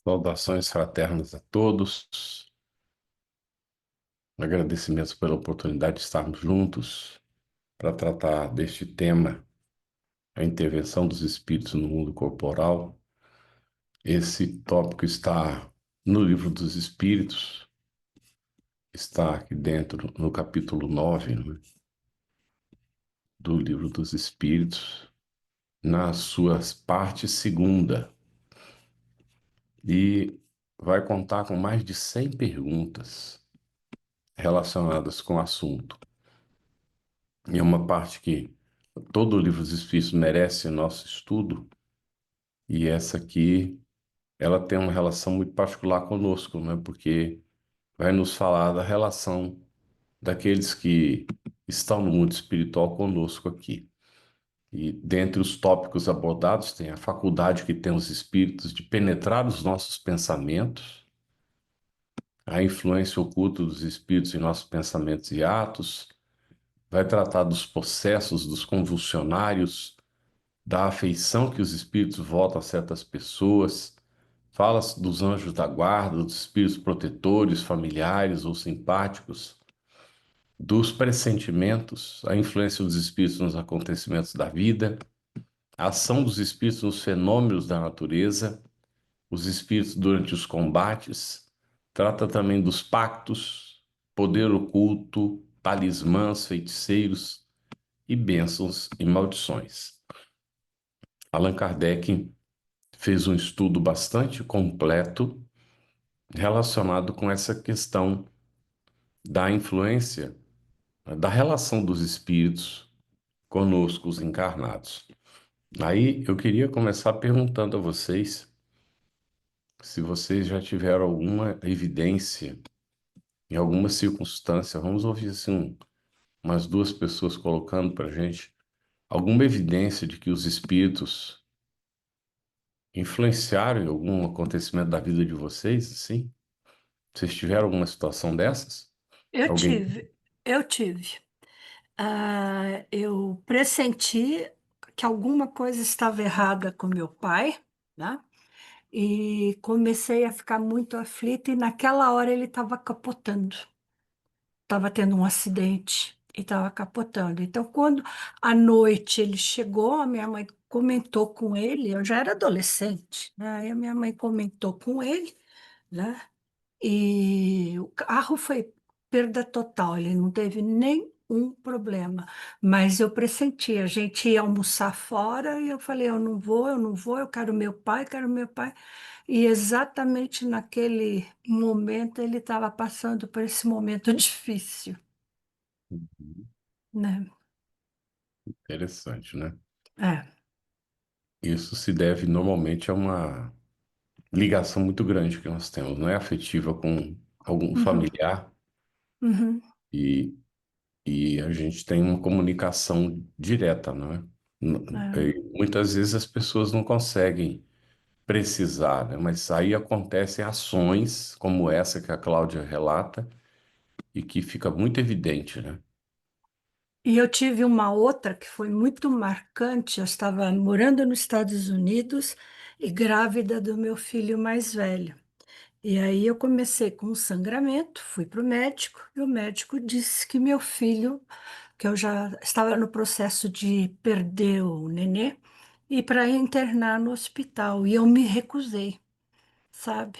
Saudações fraternas a todos. Agradecimentos pela oportunidade de estarmos juntos para tratar deste tema, a intervenção dos espíritos no mundo corporal. Esse tópico está no Livro dos Espíritos, está aqui dentro no capítulo 9, né, do Livro dos Espíritos, na sua parte segunda, e vai contar com mais de 100 perguntas relacionadas com o assunto. E é uma parte que todo o Livro dos Espíritos merece nosso estudo, e essa aqui, ela tem uma relação muito particular conosco, né? Porque vai nos falar da relação daqueles que estão no mundo espiritual conosco aqui. E dentre os tópicos abordados tem a faculdade que tem os espíritos de penetrar os nossos pensamentos, a influência oculta dos espíritos em nossos pensamentos e atos, vai tratar dos processos, dos convulsionários, da afeição que os espíritos voltam a certas pessoas, fala dos anjos da guarda, dos espíritos protetores, familiares ou simpáticos, dos pressentimentos, a influência dos espíritos nos acontecimentos da vida, a ação dos espíritos nos fenômenos da natureza, os espíritos durante os combates, trata também dos pactos, poder oculto, talismãs, feiticeiros e bênçãos e maldições. Allan Kardec fez um estudo bastante completo relacionado com essa questão da influência, da relação dos espíritos conosco, os encarnados. Aí eu queria começar perguntando a vocês se vocês já tiveram alguma evidência, em alguma circunstância, vamos ouvir assim, umas duas pessoas colocando para gente, alguma evidência de que os espíritos influenciaram em algum acontecimento da vida de vocês, assim? Vocês tiveram alguma situação dessas? Eu Alguém? tive, eu tive. Eu pressenti que alguma coisa estava errada com meu pai, né? E comecei a ficar muito aflita, e naquela hora ele estava capotando. Estava tendo um acidente e estava capotando. Então, quando à noite ele chegou, a minha mãe comentou com ele, eu já era adolescente, né? Aí a minha mãe comentou com ele, né? E o carro foi perda total, ele não teve nenhum problema. Mas eu pressenti, a gente ia almoçar fora e eu falei, eu não vou, eu quero meu pai. E exatamente naquele momento ele estava passando por esse momento difícil, Uhum. né? Interessante, né? É. Isso se deve normalmente a uma ligação muito grande que nós temos, não é afetiva com algum Uhum, familiar uhum, e, e a gente tem uma comunicação direta, não é? é. E muitas vezes as pessoas não conseguem precisar, né? Mas aí acontecem ações como essa que a Cláudia relata e que fica muito evidente, né? E eu tive uma outra que foi muito marcante. Eu estava morando nos Estados Unidos e grávida do meu filho mais velho. E aí eu comecei com um sangramento, fui para o médico e o médico disse que meu filho, que eu já estava no processo de perder o nenê, e para internar no hospital. E eu me recusei, sabe?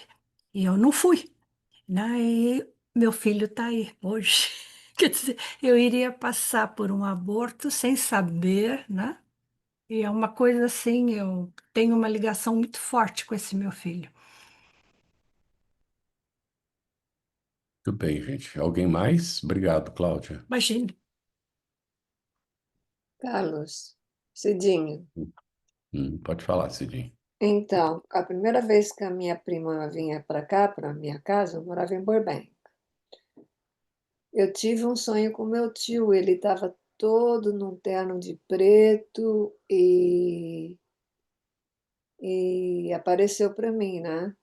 E eu não fui, né? E meu filho está aí hoje. Quer dizer, eu iria passar por um aborto sem saber, né? E é uma coisa assim, eu tenho uma ligação muito forte com esse meu filho. Tudo bem, gente. Alguém mais? Obrigado, Cláudia. Imagine. Carlos, Cidinho. Pode falar, Cidinho. Então, a primeira vez que a minha prima vinha para cá, para minha casa, eu morava em Burbank. Eu tive um sonho com meu tio, ele estava todo num terno de preto e apareceu para mim, né?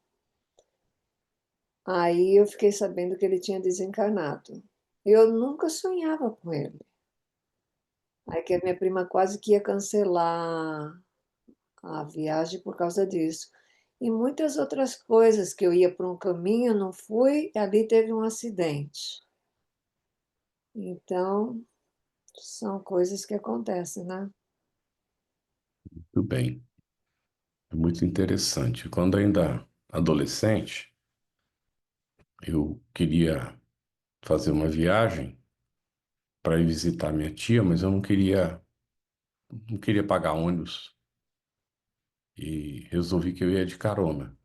Aí eu fiquei sabendo que ele tinha desencarnado. Eu nunca sonhava com ele. Aí que a minha prima quase que ia cancelar a viagem por causa disso. E muitas outras coisas que eu ia por um caminho, não fui, e ali teve um acidente. Então, são coisas que acontecem, né? Tudo bem. É muito interessante. Quando ainda adolescente, eu queria fazer uma viagem para ir visitar minha tia, mas eu não queria pagar ônibus e resolvi que eu ia de carona.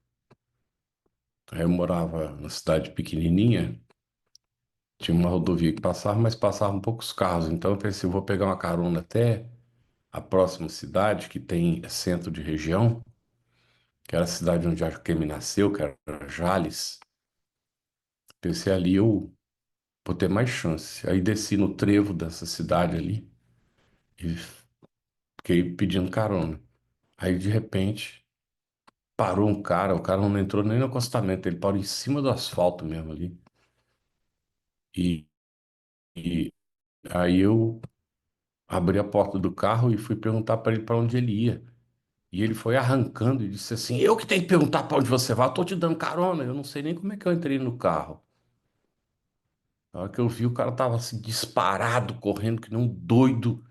Aí eu morava na cidade pequenininha, tinha uma rodovia que passava, mas passavam poucos carros. Então eu pensei, eu vou pegar uma carona até a próxima cidade, que tem centro de região, que era a cidade onde a Kemi nasceu, que era Jales. Pensei ali, eu vou ter mais chance. Aí desci no trevo dessa cidade ali e fiquei pedindo carona. Aí de repente parou um cara, o cara não entrou nem no acostamento, ele parou em cima do asfalto mesmo ali. E, e aí eu abri a porta do carro e fui perguntar para ele para onde ele ia. E ele foi arrancando e disse assim: Eu que tenho que perguntar para onde você vai, eu tô te dando carona, eu não sei nem como é que eu entrei no carro. Na hora que eu vi, o cara tava assim, disparado, correndo que nem um doido,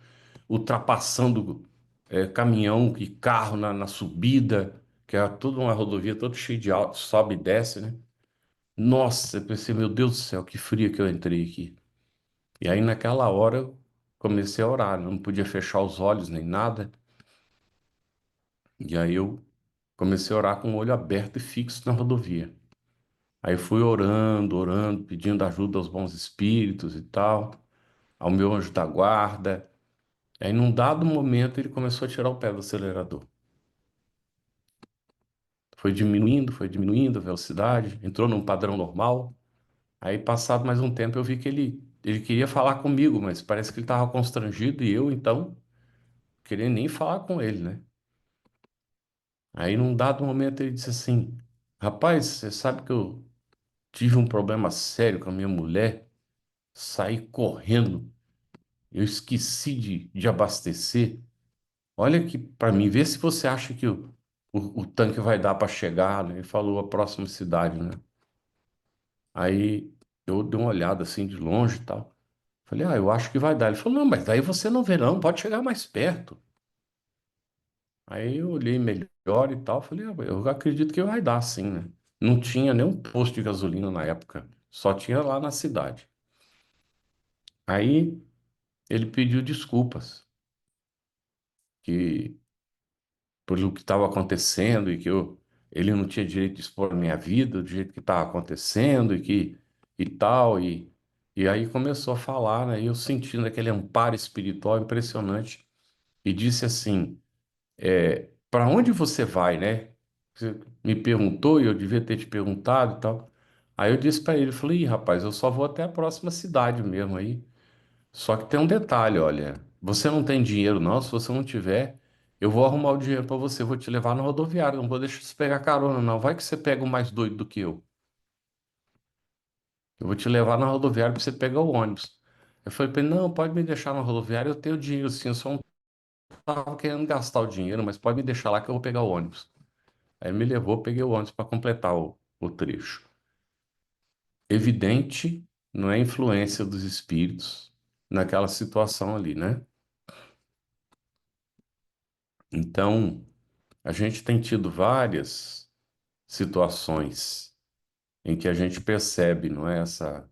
ultrapassando caminhão e carro na subida, que era toda uma rodovia toda cheia de alto, sobe e desce, né? Nossa, eu pensei, meu Deus do céu, que frio que eu entrei aqui. E aí naquela hora eu comecei a orar, não podia fechar os olhos nem nada. E aí eu comecei a orar com o olho aberto e fixo na rodovia. Aí fui orando, orando, pedindo ajuda aos bons espíritos e tal, ao meu anjo da guarda. Aí num dado momento ele começou a tirar o pé do acelerador. Foi diminuindo a velocidade, entrou num padrão normal. Aí passado mais um tempo eu vi que ele queria falar comigo, mas parece que ele estava constrangido e eu então queria nem falar com ele, né? Aí num dado momento ele disse assim: Rapaz, você sabe que eu tive um problema sério com a minha mulher, saí correndo, eu esqueci de abastecer. Olha aqui para mim, vê se você acha que o tanque vai dar para chegar, né? Ele falou a próxima cidade, né? Aí eu dei uma olhada assim de longe e tal. Falei, eu acho que vai dar. Ele falou, não, mas daí você não vê não, pode chegar mais perto. Aí eu olhei melhor e tal, falei, eu acredito que vai dar sim, né? Não tinha nenhum posto de gasolina na época, só tinha lá na cidade. Aí ele pediu desculpas, que pelo que estava acontecendo e que ele não tinha direito de expor a minha vida do jeito que estava acontecendo e tal. E aí começou a falar, né? E eu sentindo aquele amparo espiritual impressionante. E disse assim: Para onde você vai, né? Você me perguntou e eu devia ter te perguntado e tal. Aí eu disse para ele, falei, Ih, rapaz, eu só vou até a próxima cidade mesmo aí. Só que tem um detalhe, olha, você não tem dinheiro não, se você não tiver, eu vou arrumar o dinheiro para você, vou te levar na rodoviária, não vou deixar você pegar carona não. Vai que você pega o mais doido do que eu. Eu vou te levar na rodoviária para você pegar o ônibus. Eu falei para ele, não, pode me deixar na rodoviária, eu tenho dinheiro sim, eu só não tava querendo gastar o dinheiro, mas pode me deixar lá que eu vou pegar o ônibus. Aí me levou, peguei o ônibus para completar o trecho. Evidente, não é influência dos espíritos naquela situação ali, né? Então, a gente tem tido várias situações em que a gente percebe, não é, essa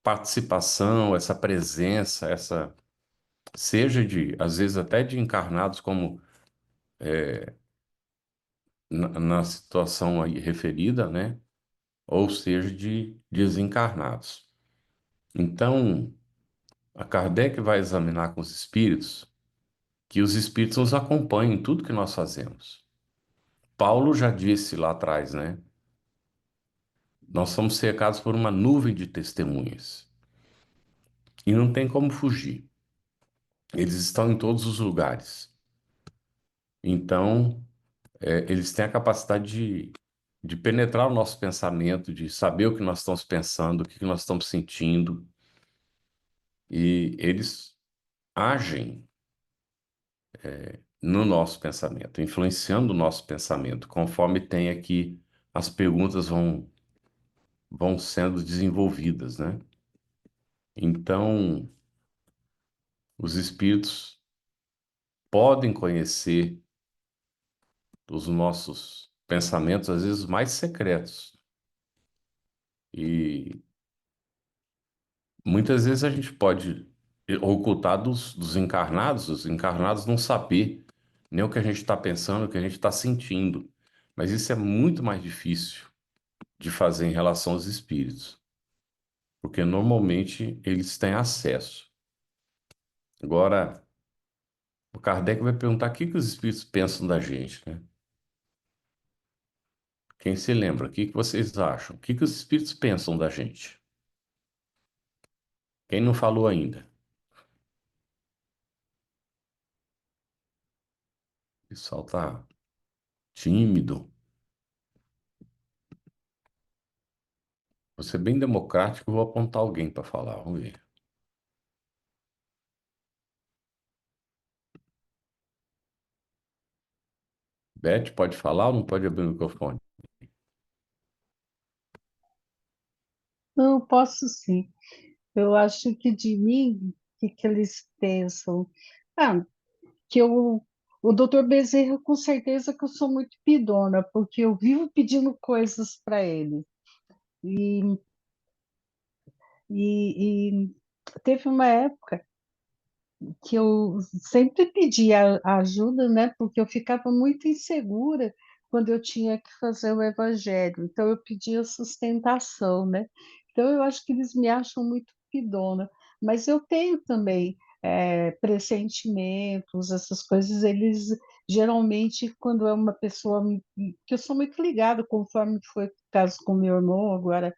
participação, essa presença, essa seja de, às vezes até de encarnados como na situação aí referida, né? Ou seja de desencarnados. Então, a Kardec vai examinar com os espíritos que os espíritos nos acompanham em tudo que nós fazemos. Paulo já disse lá atrás, né? Nós somos cercados por uma nuvem de testemunhas e não tem como fugir. Eles estão em todos os lugares. Então, eles têm a capacidade de penetrar o nosso pensamento, de saber o que nós estamos pensando, o que nós estamos sentindo, e eles agem no nosso pensamento, influenciando o nosso pensamento, conforme tem aqui as perguntas vão sendo desenvolvidas, né? Então, os espíritos podem conhecer os nossos pensamentos, às vezes mais secretos. E muitas vezes a gente pode ocultar dos encarnados, os encarnados não saber nem o que a gente está pensando, o que a gente está sentindo. Mas isso é muito mais difícil de fazer em relação aos espíritos, porque normalmente eles têm acesso. Agora, o Kardec vai perguntar o que que os espíritos pensam da gente, né? Quem se lembra? O que que vocês acham? O que que os espíritos pensam da gente? Quem não falou ainda? O pessoal tá tímido. Vou ser bem democrático, vou apontar alguém para falar. Vamos ver. Beth, pode falar ou não pode abrir o microfone? Não, posso sim. Eu acho que de mim, o que que eles pensam? Ah, que o doutor Bezerra, com certeza que eu sou muito pidona, porque eu vivo pedindo coisas para ele. E, e teve uma época que eu sempre pedia ajuda, né? Porque eu ficava muito insegura quando eu tinha que fazer o evangelho. Então eu pedia sustentação, né? Então eu acho que eles me acham muito pidona, mas eu tenho também pressentimentos, essas coisas. Eles geralmente, quando é uma pessoa que eu sou muito ligada, conforme foi o caso com meu irmão agora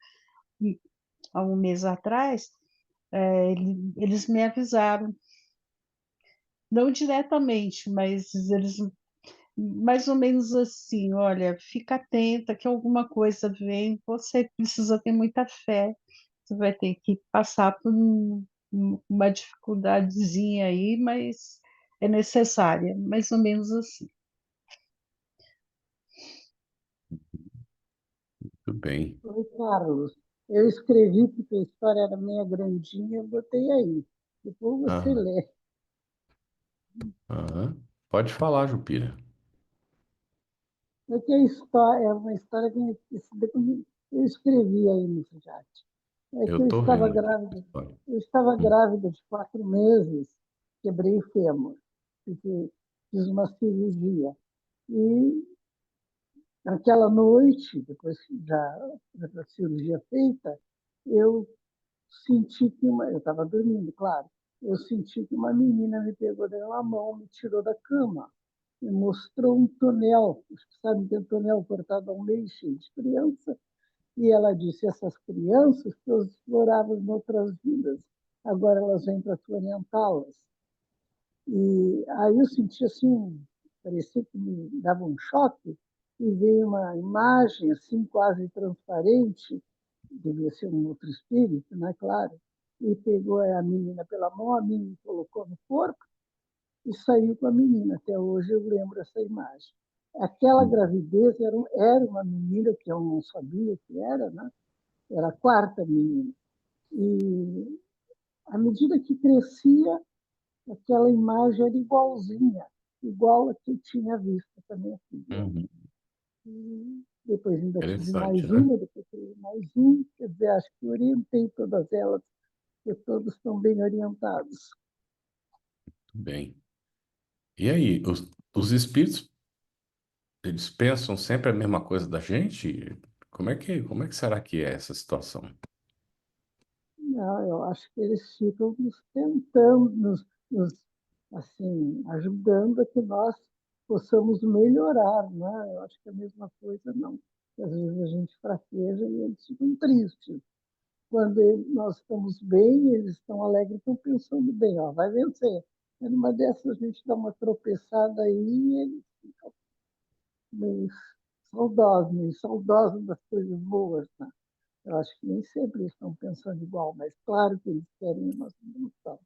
há um mês atrás, eles me avisaram, não diretamente, mas eles mais ou menos assim, olha, fica atenta que alguma coisa vem, você precisa ter muita fé, você vai ter que passar por uma dificuldadezinha aí, mas é necessária, mais ou menos assim. Tudo bem. Oi, Carlos. Eu escrevi porque a história era meia grandinha, eu botei aí. Depois você Ah, lê. aham. Pode falar, Jupira. Porque a história é uma história eu escrevi aí no chat. É que Eu tô vendo aqui. Olha. eu estava Hum, grávida de 4 meses, quebrei o fêmur, porque fiz uma cirurgia. E naquela noite, depois da cirurgia feita, eu senti que eu estava dormindo, claro. Eu senti que uma menina me pegou pela mão, me tirou da cama, me mostrou um tonel, sabe que é um tonel cortado ao meio, cheio de criança, e ela disse: essas crianças que eu explorava em outras vidas, agora elas vêm para te orientá-las. E aí eu senti assim, parecia que me dava um choque, e veio uma imagem assim quase transparente, devia ser um outro espírito, né, claro, e pegou a menina pela mão, a menina colocou no corpo e saiu com a menina. Até hoje eu lembro essa imagem. Aquela hum, gravidez era uma menina que eu não sabia que era, né? Era a quarta menina. E à medida que crescia, aquela imagem era igualzinha, igual a que eu tinha visto com a minha filha. uhum. E depois ainda tive Interessante, mais né? uma, depois tive mais um, quer dizer, acho que orientei todas elas, porque todos estão bem orientados. Tudo bem. E aí, os espíritos, eles pensam sempre a mesma coisa da gente? Como é que será que é essa situação? Não, eu acho que eles ficam nos tentando, assim, ajudando a que nós possamos melhorar, né? Eu acho que é a mesma coisa não. Às vezes a gente fraqueja e eles ficam tristes. Quando nós estamos bem, eles estão alegres, estão pensando bem, ó, vai vencer. Mas numa dessas a gente dá uma tropeçada aí e eles ficam meio saudosos das coisas boas, né? Eu acho que nem sempre eles estão pensando igual, mas claro que eles querem a nossa evolução.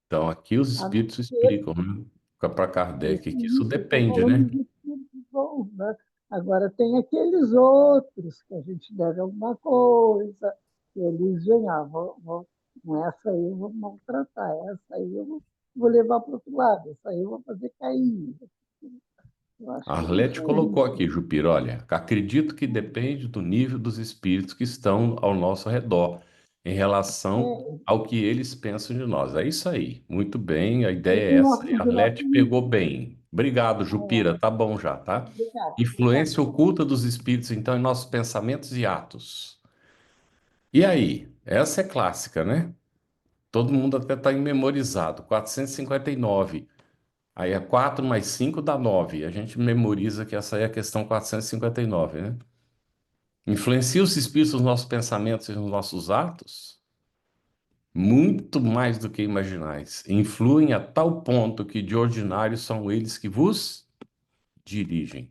Então, aqui os A não espíritos ser, explicam, né? para Kardec que isso Isso, estou depende, falando né? de espíritos bons, né? Agora, tem aqueles outros que a gente deve alguma coisa, que eles vêm, com essa aí eu vou maltratar, essa aí eu vou levar para o outro lado, essa aí eu vou fazer cair. Eu acho A que eles Arlete têm colocou isso. aqui, Jupira, olha, acredito que depende do nível dos espíritos que estão ao nosso redor, em relação É, ao que eles pensam de nós. É isso aí. Muito bem, a é ideia que é essa. E a nossos Arlete irmãos. pegou bem. Obrigado, Jupira. Tá bom já, tá? Obrigada, obrigada. Influência oculta dos espíritos, então, em nossos pensamentos e atos. E aí? Essa é clássica, né? Todo mundo até está memorizado. 459. Aí é 4 mais 5 dá 9. A gente memoriza que essa aí é a questão 459, né? Influencia os espíritos nos nossos pensamentos e nos nossos atos? Muito mais do que imaginais. Influem a tal ponto que de ordinário são eles que vos dirigem.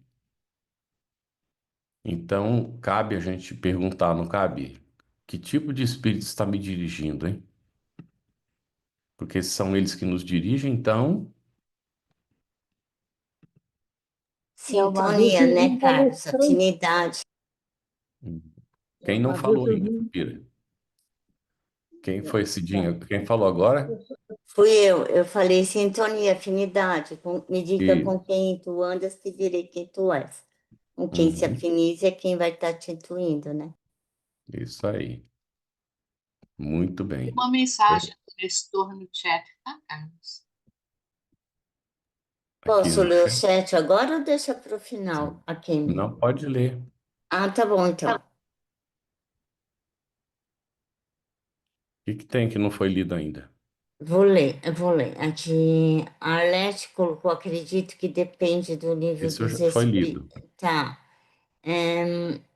Então, cabe a gente perguntar, não cabe? Que tipo de espírito está me dirigindo, hein? Porque são eles que nos dirigem, então, Uma vez Sintonia, eu vi né, um Carlos? palestrante, Afinidade. quem não uma vez falou eu ainda, vi, Pira? Quem é, foi tá, Cidinha? Quem falou agora? Fui eu falei sintonia, afinidade. Me diga Isso. com quem tu andas, te direi quem tu és. Com quem se Uhum. afiniza é quem vai estar te intuindo, né? Isso aí. Muito Tem bem. uma É, mensagem do Nestor no chat, tá, Carlos? aqui Posso no ler o chat. chat agora ou deixa para o final, aqui? Não pode ler. Ah, tá bom, então. O que que tem que não foi lido ainda? Eu vou ler. Aqui, a Arlete colocou, acredito que depende do nível Isso dos já foi lido. espíritos. Tá.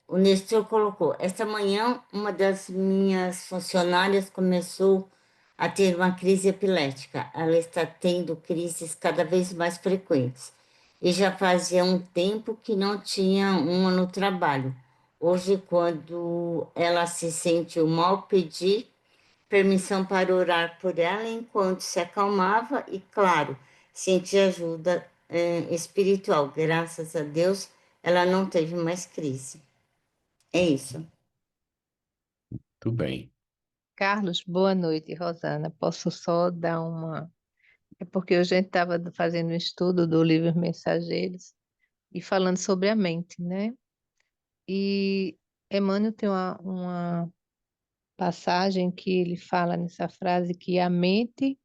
O Nestor colocou: esta manhã, uma das minhas funcionárias começou a ter uma crise epilética. Ela está tendo crises cada vez mais frequentes. E já fazia um tempo que não tinha uma no trabalho. Hoje, quando ela se sentiu mal, pedi permissão para orar por ela enquanto se acalmava e, claro, senti ajuda, espiritual. Graças a Deus, ela não teve mais crise. É isso. Tudo bem. Carlos, boa noite, Rosana. Posso só dar uma. É porque a gente estava fazendo um estudo do livro Mensageiros e falando sobre a mente, né? E Emmanuel tem uma passagem que ele fala nessa frase que a mente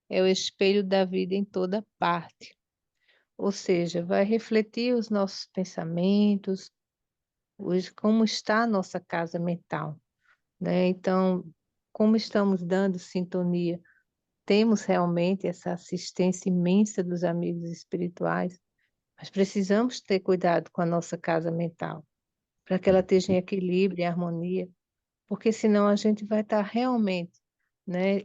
é o espelho da vida em toda parte. Ou seja, vai refletir os nossos pensamentos, como está a nossa casa mental, né? Então, como estamos dando sintonia, temos realmente essa assistência imensa dos amigos espirituais, mas precisamos ter cuidado com a nossa casa mental, para que ela esteja em equilíbrio, em harmonia, porque senão a gente vai estar realmente, né,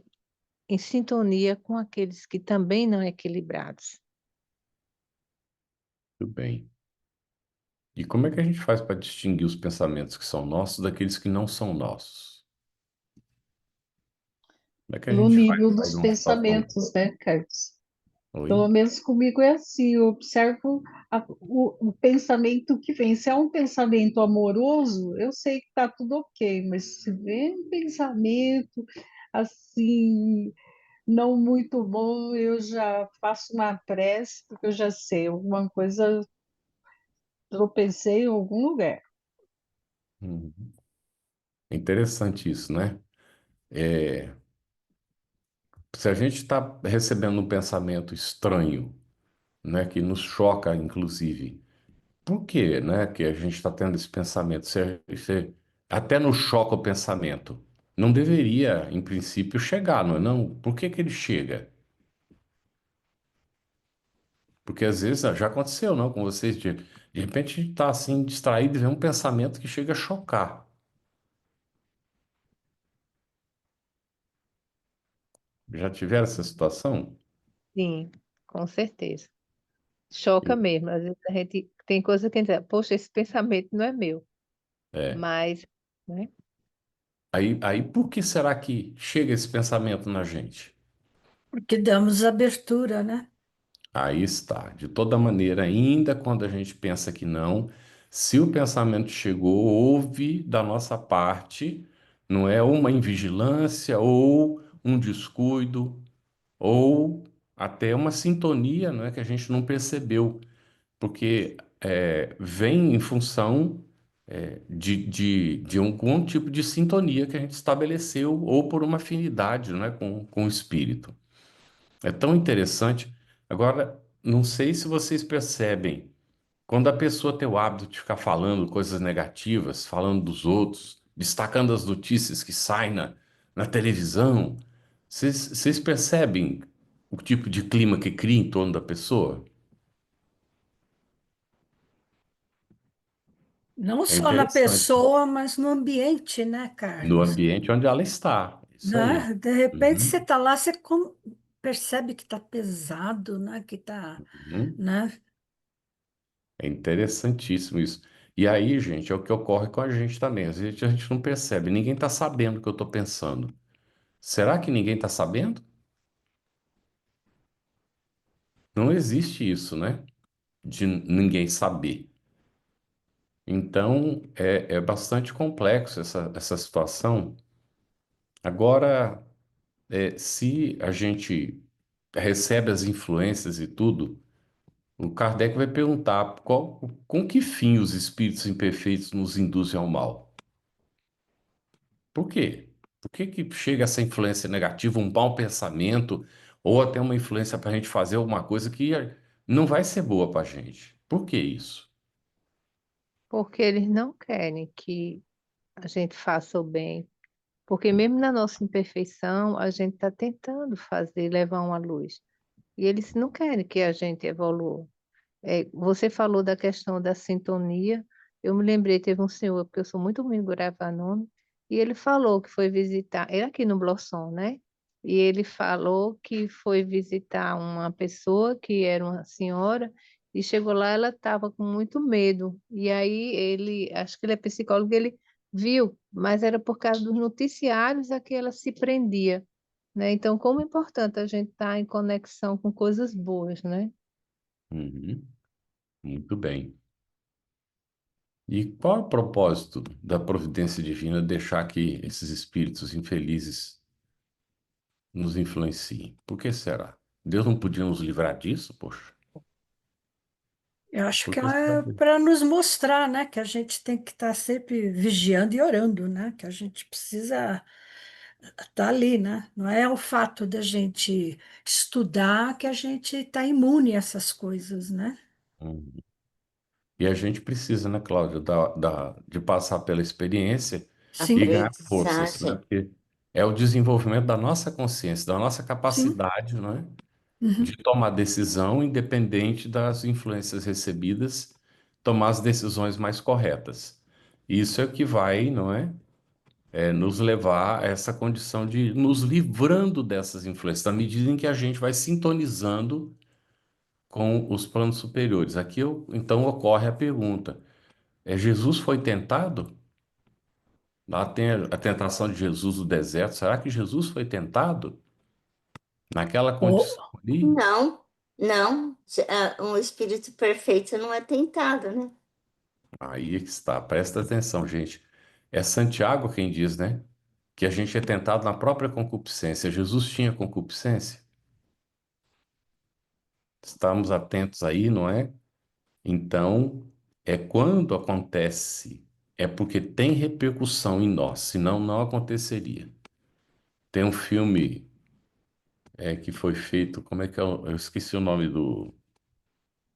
em sintonia com aqueles que também não equilibrados. Tudo bem. E como é que a gente faz para distinguir os pensamentos que são nossos daqueles que não são nossos? Como é que a Pelo gente faz nível aí dos numa situação? pensamentos, né, Carlos? Pelo Oi? menos comigo é assim, eu observo o pensamento que vem. Se é um pensamento amoroso, eu sei que está tudo ok, mas se vem um pensamento assim, não muito bom, eu já faço uma prece, porque eu já sei, alguma coisa tropecei em algum lugar. Uhum. É interessante isso, né? É, se a gente está recebendo um pensamento estranho, né, que nos choca, inclusive, por quê, né, que a gente está tendo esse pensamento? Até nos choca o pensamento. Não deveria, em princípio, chegar, não é não? Por que que ele chega? Porque às vezes já aconteceu, não, com vocês, de repente a gente está assim distraído e vê um pensamento que chega a chocar. Já tiveram essa situação? Sim, com certeza. Choca mesmo. Às vezes a gente tem coisa que a gente diz, poxa, esse pensamento não é meu, É. mas, né? Aí por que será que chega esse pensamento na gente? Porque damos abertura, né? Aí está. De toda maneira, ainda quando a gente pensa que não, se o pensamento chegou, houve da nossa parte, não é uma invigilância ou um descuido ou até uma sintonia, não é que a gente não percebeu, porque vem em função de algum tipo de sintonia que a gente estabeleceu ou por uma afinidade, não é, com o espírito. É tão interessante. Agora, não sei se vocês percebem, quando a pessoa tem o hábito de ficar falando coisas negativas, falando dos outros, destacando as notícias que saem na televisão, vocês percebem o tipo de clima que cria em torno da pessoa? Não É só na interessante. pessoa, mas no ambiente, né, No Carlos? ambiente onde ela está. Isso aí. Né? De repente você Uhum, está lá, você percebe que está pesado, né? Que está, uhum. né? É interessantíssimo isso. E aí, gente, é o que ocorre com a gente também. Às vezes a gente não percebe, ninguém está sabendo o que eu estou pensando. Será que ninguém está sabendo? Não existe isso, né? De ninguém saber. Então, é bastante complexo essa situação. Agora, se a gente recebe as influências e tudo, o Kardec vai perguntar com que fim os espíritos imperfeitos nos induzem ao mal? Por quê? Por que que chega essa influência negativa, um mau pensamento, ou até uma influência para a gente fazer alguma coisa que não vai ser boa para a gente? Por que isso? Porque eles não querem que a gente faça o bem. Porque mesmo na nossa imperfeição, a gente está tentando fazer, levar uma luz. E eles não querem que a gente evolua. Você falou da questão da sintonia. Eu me lembrei, teve um senhor, porque eu sou muito ruim em gravar nome, e ele falou que foi visitar, ele aqui no Blossom, né? E ele falou que foi visitar uma pessoa que era uma senhora, e chegou lá, ela estava com muito medo. E aí ele, acho que ele é psicólogo, ele viu, mas era por causa dos noticiários a que ela se prendia, né? Então, como é importante a gente estar em conexão com coisas boas, né? Uhum, muito bem. E qual é o propósito da providência divina deixar que esses espíritos infelizes nos influenciem? Por que será? Deus não podia nos livrar disso, poxa? Eu acho Por que que será? é para nos mostrar, né, que a gente tem que estar sempre vigiando e orando, né, que a gente precisa estar ali, né? Não é o fato da gente estudar que a gente está imune a essas coisas, né? Uhum. E a gente precisa, né, Cláudia, de passar pela experiência e Sim, ganhar forças, né? Aprendizagem. Porque é o desenvolvimento da nossa consciência, da nossa sim. capacidade, né, de Uhum. tomar decisão independente das influências recebidas, tomar as decisões mais corretas. Isso é o que vai, não é, nos levar a essa condição de nos livrando dessas influências, à medida em que a gente vai sintonizando com os planos superiores. Aqui, então, ocorre a pergunta. Jesus foi tentado? Lá tem a tentação de Jesus no deserto. Será que Jesus foi tentado naquela Ou, condição ali? Não, não. Um espírito perfeito não é tentado, né? Aí é que está. Presta atenção, gente. É Santiago quem diz, né? Que a gente é tentado na própria concupiscência. Jesus tinha concupiscência? Estamos atentos aí, não é? Então, é quando acontece, é porque tem repercussão em nós, senão não aconteceria. Tem um filme que foi feito, como é que é? Eu esqueci o nome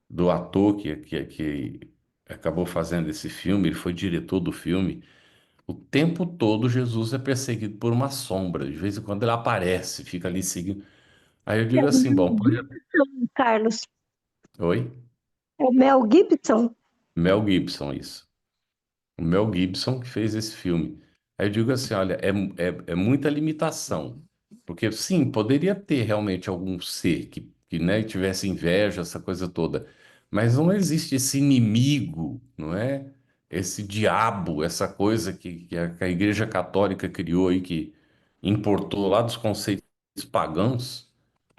do ator que acabou fazendo esse filme, ele foi diretor do filme. O tempo todo Jesus é perseguido por uma sombra. De vez em quando ele aparece, fica ali seguindo. Aí eu É digo o assim, Mel bom, Gibson, Carlos. oi? É o Mel Gibson. Mel Gibson, isso. O Mel Gibson que fez esse filme. Aí eu digo assim, olha, é muita limitação. Porque sim, poderia ter realmente algum ser que, né, tivesse inveja, essa coisa toda. Mas não existe esse inimigo, não é? Esse diabo, essa coisa que a Igreja Católica criou aí, que importou lá dos conceitos pagãos,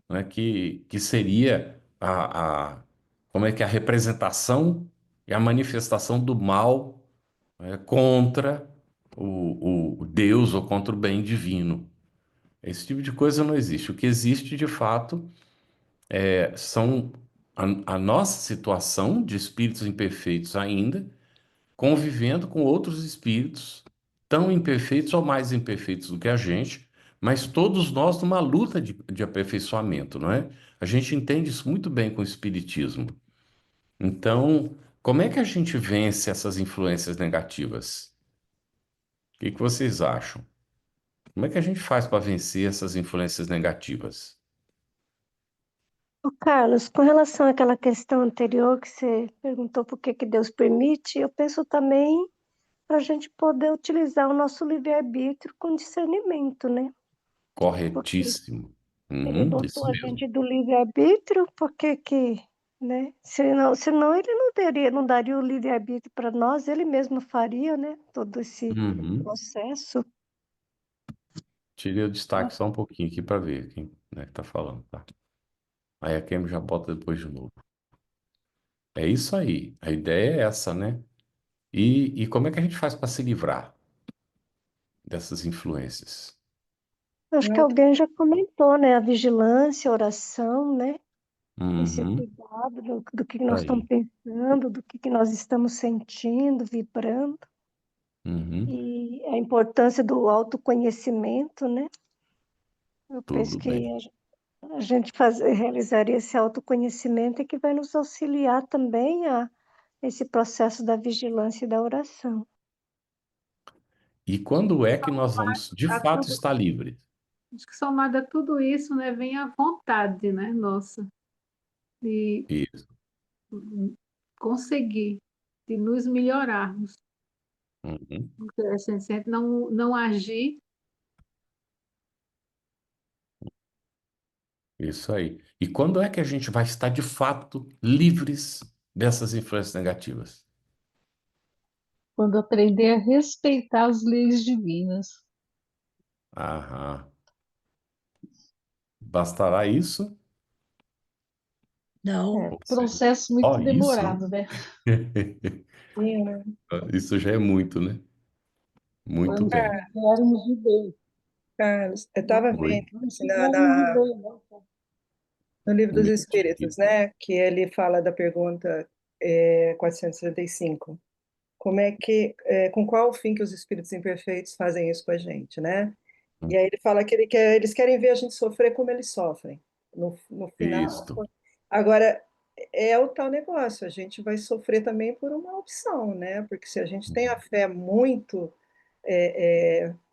né, que seria a, como é que é a representação e a manifestação do mal, contra o Deus ou contra o bem divino. Esse tipo de coisa não existe. O que existe, de fato, são a nossa situação de espíritos imperfeitos ainda, convivendo com outros espíritos tão imperfeitos ou mais imperfeitos do que a gente, mas todos nós numa luta de aperfeiçoamento, não é? A gente entende isso muito bem com o espiritismo. Então, como é que a gente vence essas influências negativas? O que que vocês acham? Como é que a gente faz para vencer essas influências negativas? Ô, Carlos, com relação àquela questão anterior que você perguntou por que que Deus permite, eu penso também para a gente poder utilizar o nosso livre-arbítrio com discernimento, né? Porque Corretíssimo. ele Isso dotou a mesmo. gente do livre-arbítrio, por que que, né? Senão ele não teria, não daria o livre-arbítrio para nós, ele mesmo faria, né? Todo esse Uhum. processo. Tirei o destaque só um pouquinho aqui para ver quem, né, que tá falando, tá? Aí a Kemi já bota depois de novo. É isso aí. A ideia é essa, né? E como é que a gente faz para se livrar dessas influências? Acho que Eu alguém já comentou, né? A vigilância, a oração, né? Esse Uhum. cuidado do que Tá nós estamos aí. pensando, do que nós estamos sentindo, vibrando, Uhum. e a importância do autoconhecimento, né? Eu penso Tudo bem. que a gente realizar esse autoconhecimento é que vai nos auxiliar também a esse processo da vigilância e da oração. E quando é que nós vamos de A fato tudo, estar livres? acho que somado a tudo isso, né, vem a vontade, né, nossa, de Isso. conseguir, de nos melhorarmos. Uhum. Porque a gente sempre não agir. Isso aí. E quando é que a gente vai estar de fato livres dessas influências negativas? Quando aprender a respeitar as leis divinas. Aham. Bastará isso? Não. É, Ou seja, processo só muito isso? demorado, né? sim, né? Isso já é muito, né? Muito Quando bem. quisermos viver. Carlos, eu Não, estava Oi. vendo não assim, quisermos viver, não. no Livro Um dos minutinho Espíritos, aqui. né, que ele fala da pergunta 465. Como é que, com qual fim que os espíritos imperfeitos fazem isso com a gente, né? E aí ele fala que eles querem ver a gente sofrer como eles sofrem. No final, Isso. agora é o tal negócio, a gente vai sofrer também por uma opção, né? Porque se a gente tem a fé muito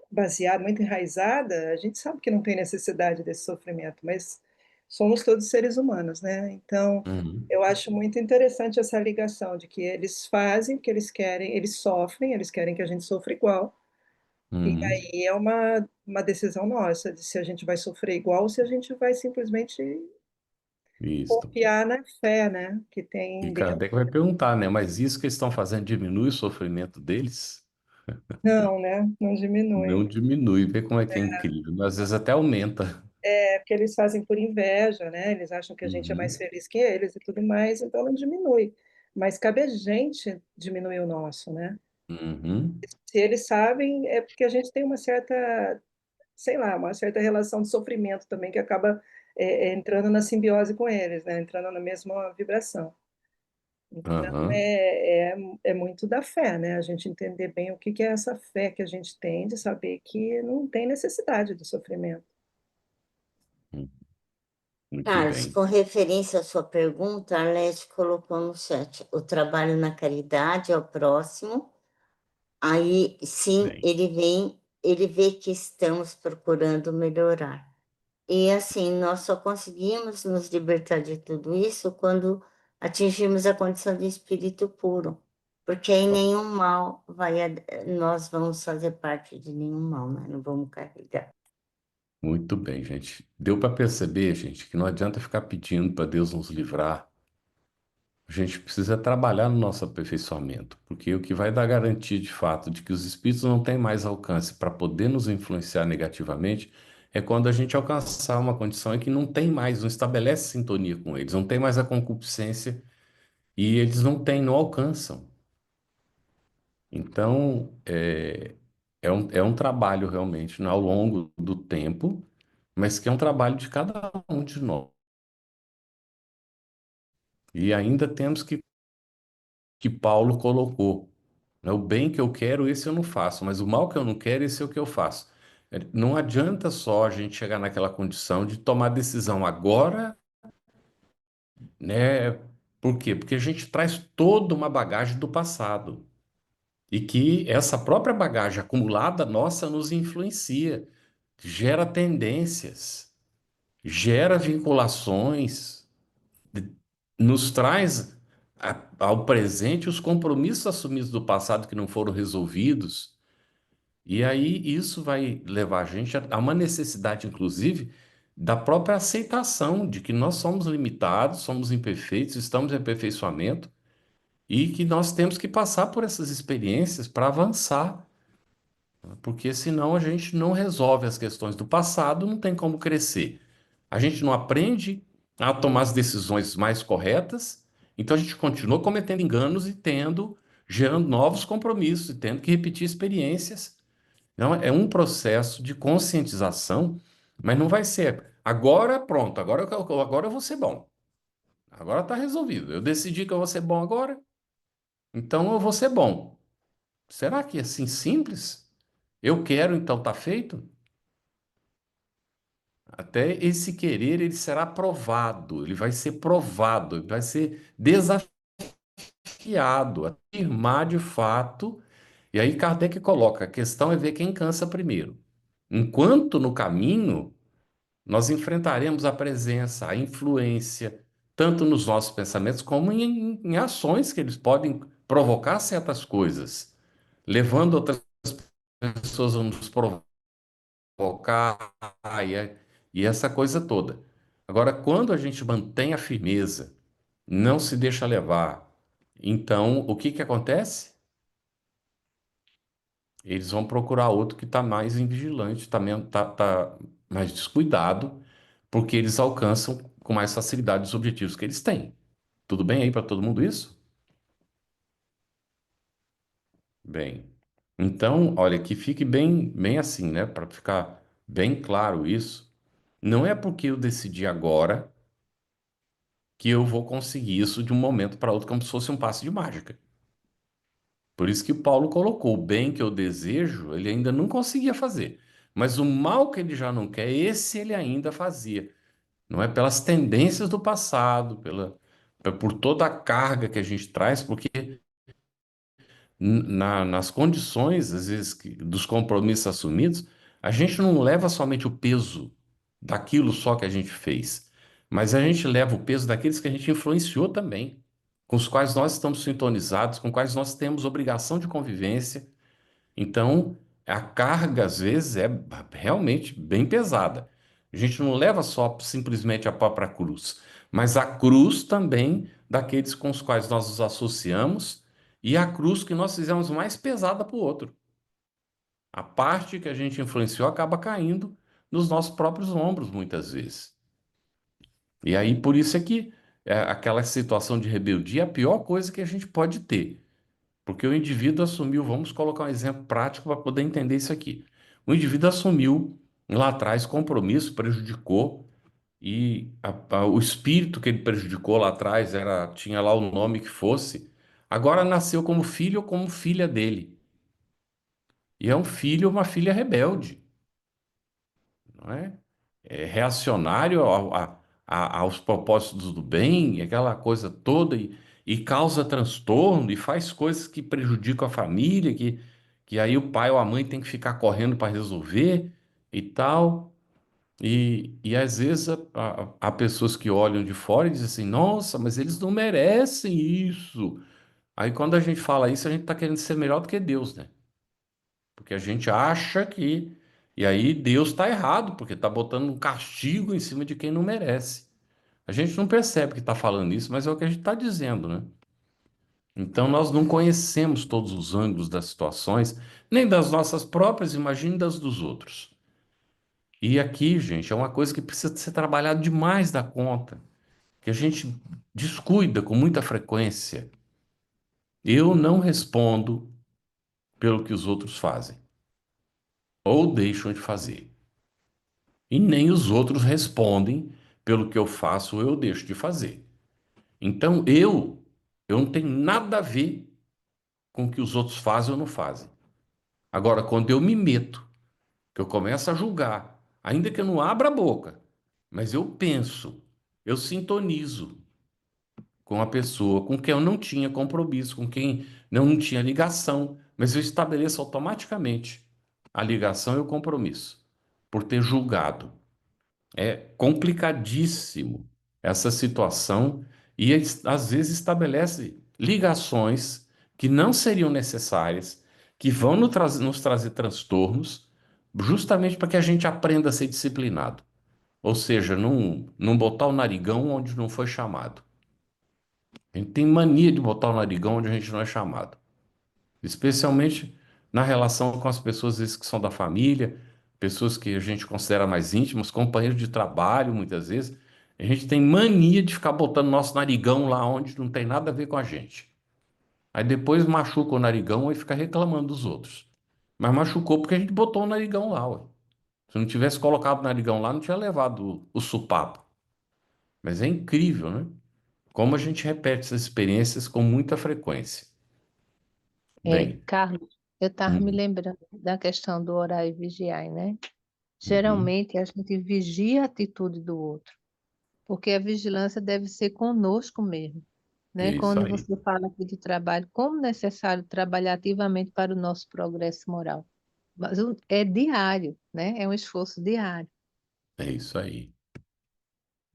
baseada, muito enraizada, a gente sabe que não tem necessidade desse sofrimento, mas somos todos seres humanos, né? Então, Uhum. eu acho muito interessante essa ligação de que eles fazem o que eles querem, eles sofrem, eles querem que a gente sofra igual, e Uhum. aí é uma decisão nossa, de se a gente vai sofrer igual ou se a gente vai simplesmente Isso. confiar na fé, né, que tem E dentro. Kardec vai perguntar, né? Mas isso que eles estão fazendo diminui o sofrimento deles? Não, né, não diminui. Não diminui. Vê como é que é incrível. Às vezes até aumenta. É porque eles fazem por inveja, né? Eles acham que a gente é mais Uhum. feliz que eles e tudo mais, então não diminui. Mas cabe a gente diminuir o nosso, né? Uhum. Se eles sabem, é porque a gente tem uma certa, sei lá, uma certa relação de sofrimento também que acaba entrando na simbiose com eles, né? Entrando na mesma vibração. Então, Aham. é muito da fé, né? A gente entender bem o que que é essa fé que a gente tem, de saber que não tem necessidade do sofrimento. Muito Carlos, bem. com referência à sua pergunta, a Leti colocou no chat o trabalho na caridade ao próximo. Aí, sim, Bem. ele vê que estamos procurando melhorar. E assim, nós só conseguimos nos libertar de tudo isso quando atingirmos a condição de espírito puro. Porque aí nenhum mal nós vamos fazer parte de nenhum mal, né? Não vamos carregar. Muito bem, gente. Deu para perceber, gente, que não adianta ficar pedindo para Deus nos livrar. A gente precisa trabalhar no nosso aperfeiçoamento, porque o que vai dar garantia de fato de que os espíritos não têm mais alcance para poder nos influenciar negativamente é quando a gente alcançar uma condição em que não tem mais, não estabelece sintonia com eles, não tem mais a concupiscência e eles não têm, não alcançam. Então, é um trabalho realmente, né, ao longo do tempo, mas que é um trabalho de cada um de nós. E ainda temos que Paulo colocou, né, o bem que eu quero, esse eu não faço, mas o mal que eu não quero, esse é o que eu faço. Não adianta só a gente chegar naquela condição de tomar decisão agora, né? Por quê? Porque a gente traz toda uma bagagem do passado e que essa própria bagagem acumulada nossa nos influencia, gera tendências, gera vinculações, nos traz ao presente os compromissos assumidos do passado que não foram resolvidos. E aí isso vai levar a gente a uma necessidade, inclusive, da própria aceitação de que nós somos limitados, somos imperfeitos, estamos em aperfeiçoamento e que nós temos que passar por essas experiências para avançar, porque senão a gente não resolve as questões do passado, não tem como crescer. A gente não aprende a tomar as decisões mais corretas, então a gente continua cometendo enganos e gerando novos compromissos e tendo que repetir experiências. Então, é um processo de conscientização, mas não vai ser agora, pronto, agora eu vou ser bom. Agora está resolvido. Eu decidi que eu vou ser bom agora, então eu vou ser bom. Será que é assim simples? Eu quero, então está feito? Até esse querer, ele será provado, ele vai ser provado, ele vai ser desafiado a afirmar de fato. E aí Kardec coloca, a questão é ver quem cansa primeiro. Enquanto no caminho, nós enfrentaremos a presença, a influência, tanto nos nossos pensamentos como em ações que eles podem provocar certas coisas, levando outras pessoas a nos provocar e essa coisa toda. Agora, quando a gente mantém a firmeza, não se deixa levar, então o que que acontece? Eles vão procurar outro que está mais invigilante, tá mais descuidado, porque eles alcançam com mais facilidade os objetivos que eles têm. Tudo bem aí para todo mundo isso? Bem. Então, olha, que fique bem assim, né? Para ficar bem claro isso. Não é porque eu decidi agora que eu vou conseguir isso de um momento para outro, como se fosse um passe de mágica. Por isso que Paulo colocou o bem que eu desejo, ele ainda não conseguia fazer. Mas o mal que ele já não quer, esse ele ainda fazia. Não é pelas tendências do passado, por toda a carga que a gente traz, porque nas condições, às vezes, dos compromissos assumidos, a gente não leva somente o peso daquilo só que a gente fez, mas a gente leva o peso daqueles que a gente influenciou também, com os quais nós estamos sintonizados, com os quais nós temos obrigação de convivência. Então, a carga, às vezes, é realmente bem pesada. A gente não leva só simplesmente a própria cruz, mas a cruz também daqueles com os quais nós nos associamos e a cruz que nós fizemos mais pesada para o outro. A parte que a gente influenciou acaba caindo nos nossos próprios ombros, muitas vezes. E aí, por isso é que aquela situação de rebeldia é a pior coisa que a gente pode ter. Porque o indivíduo assumiu, vamos colocar um exemplo prático para poder entender isso aqui. O indivíduo assumiu lá atrás compromisso, prejudicou, e o espírito que ele prejudicou lá atrás tinha lá o nome que fosse, agora nasceu como filho ou como filha dele. E é um filho ou uma filha rebelde, não é? É reacionário aos propósitos do bem, aquela coisa toda, e causa transtorno, e faz coisas que prejudicam a família, que aí o pai ou a mãe tem que ficar correndo para resolver e tal. E às vezes há pessoas que olham de fora e dizem assim: nossa, mas eles não merecem isso. Aí quando a gente fala isso, a gente está querendo ser melhor do que Deus, né? Porque a gente acha que. E aí Deus está errado, porque está botando um castigo em cima de quem não merece. A gente não percebe que está falando isso, mas é o que a gente está dizendo, né? Então nós não conhecemos todos os ângulos das situações, nem das nossas próprias, imagine das dos outros. E aqui, gente, é uma coisa que precisa ser trabalhada demais da conta, que a gente descuida com muita frequência. Eu não respondo pelo que os outros fazem ou deixam de fazer. E nem os outros respondem pelo que eu faço ou eu deixo de fazer. Então, eu não tenho nada a ver com o que os outros fazem ou não fazem. Agora, quando eu me meto, que eu começo a julgar, ainda que eu não abra a boca, mas eu penso, eu sintonizo com a pessoa com quem eu não tinha compromisso, com quem não tinha ligação, mas eu estabeleço automaticamente a ligação e o compromisso, por ter julgado. É complicadíssimo essa situação e às vezes estabelece ligações que não seriam necessárias, que vão nos trazer transtornos, justamente para que a gente aprenda a ser disciplinado. Ou seja, não botar o narigão onde não foi chamado. A gente tem mania de botar o narigão onde a gente não é chamado, especialmente na relação com as pessoas às vezes, que são da família, pessoas que a gente considera mais íntimas, companheiros de trabalho, muitas vezes. A gente tem mania de ficar botando nosso narigão lá onde não tem nada a ver com a gente. Aí depois machuca o narigão e fica reclamando dos outros. Mas machucou porque a gente botou o narigão lá, ué. Se não tivesse colocado o narigão lá, não tinha levado o supapo. Mas é incrível, né? Como a gente repete essas experiências com muita frequência. Bem, Carlos, eu estava me uhum, lembrando da questão do orar e vigiar, né? uhum, Geralmente a gente vigia a atitude do outro, porque a vigilância deve ser conosco mesmo, né? é isso Quando aí. você fala aqui de trabalho, como necessário trabalhar ativamente para o nosso progresso moral. Mas é diário, né? É um esforço diário. É isso aí.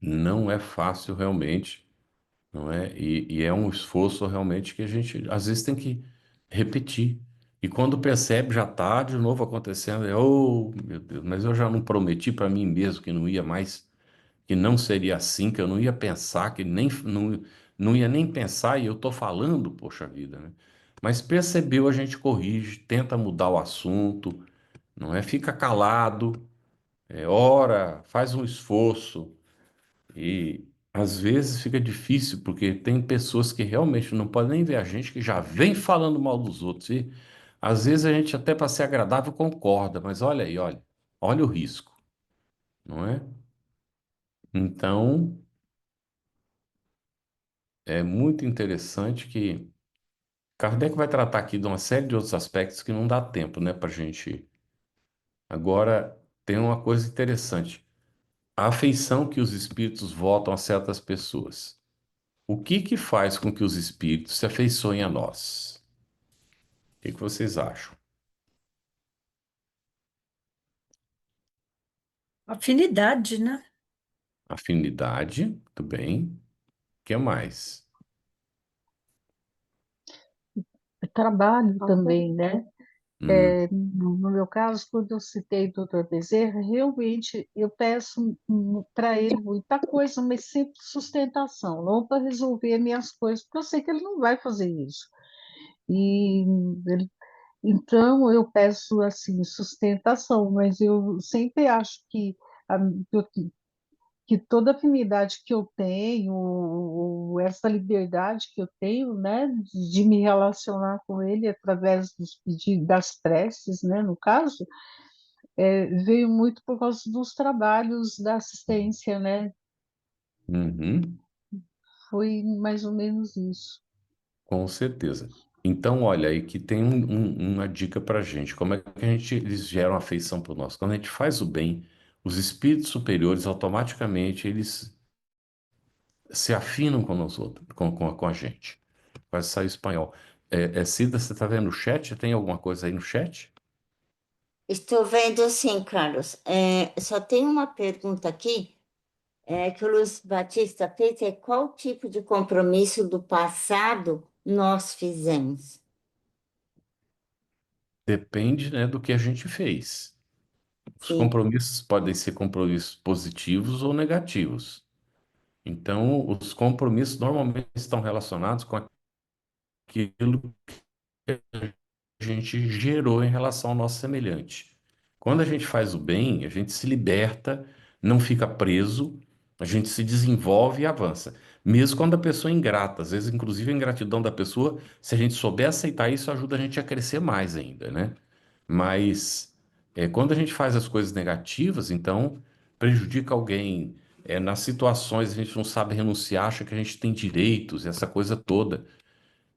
Não é fácil realmente, não é? E é um esforço realmente que a gente às vezes tem que repetir. E quando percebe, já está de novo acontecendo. Oh, meu Deus, mas eu já não prometi para mim mesmo que não ia mais, que não seria assim, que eu não ia pensar, que nem não ia nem pensar, e eu estou falando, poxa vida, né? Mas percebeu, a gente corrige, tenta mudar o assunto, não é? Fica calado, ora, faz um esforço. E às vezes fica difícil, porque tem pessoas que realmente não podem nem ver a gente, que já vem falando mal dos outros. E às vezes a gente, até para ser agradável, concorda, mas olha aí, olha o risco, não é? Então, é muito interessante que Kardec vai tratar aqui de uma série de outros aspectos que não dá tempo, né, para gente. Agora, tem uma coisa interessante: a afeição que os espíritos votam a certas pessoas. O que que faz com que os espíritos se afeiçoem a nós? O que que vocês acham? Afinidade, né? Afinidade, muito bem. O que mais? Trabalho também, né? Hum, No meu caso, quando eu citei o doutor Bezerra, realmente eu peço para ele muita coisa, mas sempre sustentação, não para resolver minhas coisas, porque eu sei que ele não vai fazer isso. E ele- então eu peço assim sustentação, mas eu sempre acho a- que toda afinidade que eu tenho, ou essa liberdade que eu tenho, né, de me relacionar com ele através das preces, né, no caso, veio muito por causa dos trabalhos da assistência, né? uhum, Foi mais ou menos isso. com certeza. Então, olha aí que tem uma dica para gente. Como é que eles geram afeição por nós? Quando a gente faz o bem, os espíritos superiores automaticamente eles se afinam com nós outros, com a gente. Vai sair espanhol. Cida, você está vendo o chat? Tem alguma coisa aí no chat? Estou vendo sim, Carlos. Só tem uma pergunta aqui, que o Luiz Batista fez, é qual tipo de compromisso do passado nós fizemos? Depende, né, do que a gente fez. Os Sim. compromissos podem ser compromissos positivos ou negativos. Então, os compromissos normalmente estão relacionados com aquilo que a gente gerou em relação ao nosso semelhante. Quando a gente faz o bem, a gente se liberta, não fica preso, a gente se desenvolve e avança. Mesmo quando a pessoa é ingrata, às vezes, inclusive, a ingratidão da pessoa, se a gente souber aceitar isso, ajuda a gente a crescer mais ainda, né? Mas quando a gente faz as coisas negativas, então prejudica alguém. Nas situações a gente não sabe renunciar, acha que a gente tem direitos, essa coisa toda.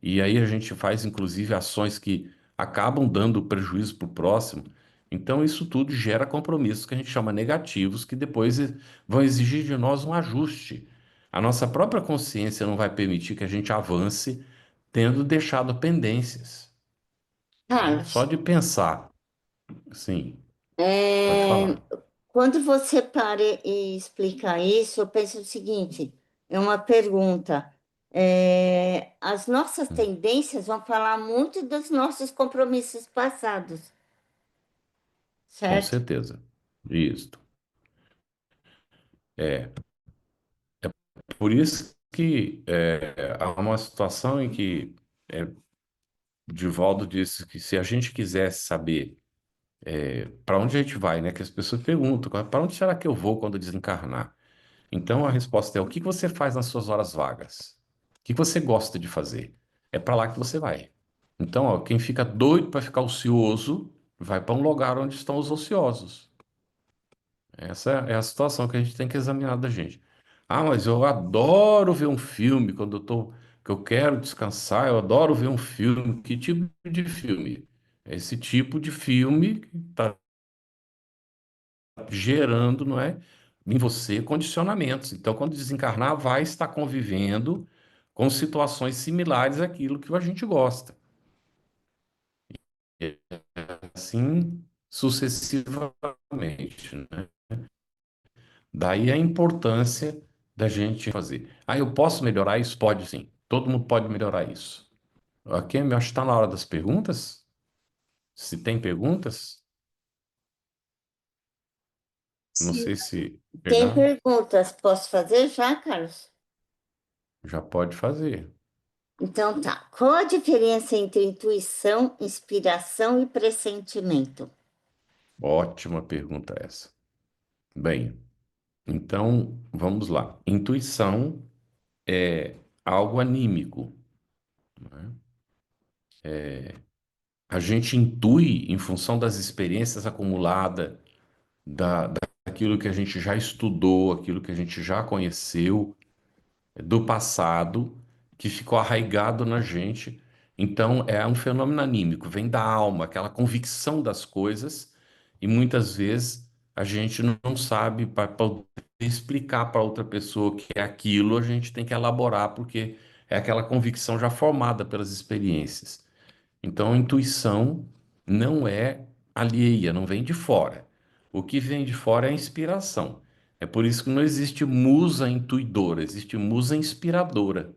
E aí a gente faz, inclusive, ações que acabam dando prejuízo para o próximo. Então, isso tudo gera compromissos que a gente chama negativos, que depois vão exigir de nós um ajuste. A nossa própria consciência não vai permitir que a gente avance tendo deixado pendências, né? Só Carlos, de pensar, sim, pode é, falar. quando você para e explica isso, eu penso o seguinte, é uma pergunta. As nossas Hum, tendências vão falar muito dos nossos compromissos passados, com certo? certeza. Isso. É. Por isso que há uma situação em que Divaldo disse que se a gente quisesse saber para onde a gente vai, né? Que as pessoas perguntam, para onde será que eu vou quando desencarnar? Então a resposta é: o que que você faz nas suas horas vagas? O que que você gosta de fazer? É para lá que você vai. Então, ó, quem fica doido para ficar ocioso, vai para um lugar onde estão os ociosos. Essa é a situação que a gente tem que examinar da gente. Ah, mas eu adoro ver um filme quando que eu quero descansar, eu adoro ver um filme. Que tipo de filme? É esse tipo de filme que está gerando, não é, em você condicionamentos. Então, quando desencarnar, vai estar convivendo com situações similares àquilo que a gente gosta. E assim sucessivamente, né? Daí a importância da gente fazer. Ah, eu posso melhorar isso? Pode sim. Todo mundo pode melhorar isso. Ok, eu acho que está na hora das perguntas. Se tem perguntas, não Sim. sei se Tem pegar, perguntas, posso fazer já, Carlos? já pode fazer. Então tá. Qual a diferença entre intuição, inspiração e pressentimento? Ótima pergunta essa. Bem, então vamos lá. Intuição é algo anímico, né? A gente intui em função das experiências acumuladas, daquilo que a gente já estudou, aquilo que a gente já conheceu, do passado, que ficou arraigado na gente. Então, é um fenômeno anímico, vem da alma, aquela convicção das coisas, e muitas vezes a gente não sabe para poder explicar para outra pessoa que é aquilo, a gente tem que elaborar, porque é aquela convicção já formada pelas experiências. Então, a intuição não é alheia, não vem de fora. O que vem de fora é a inspiração. É por isso que não existe musa intuidora, existe musa inspiradora.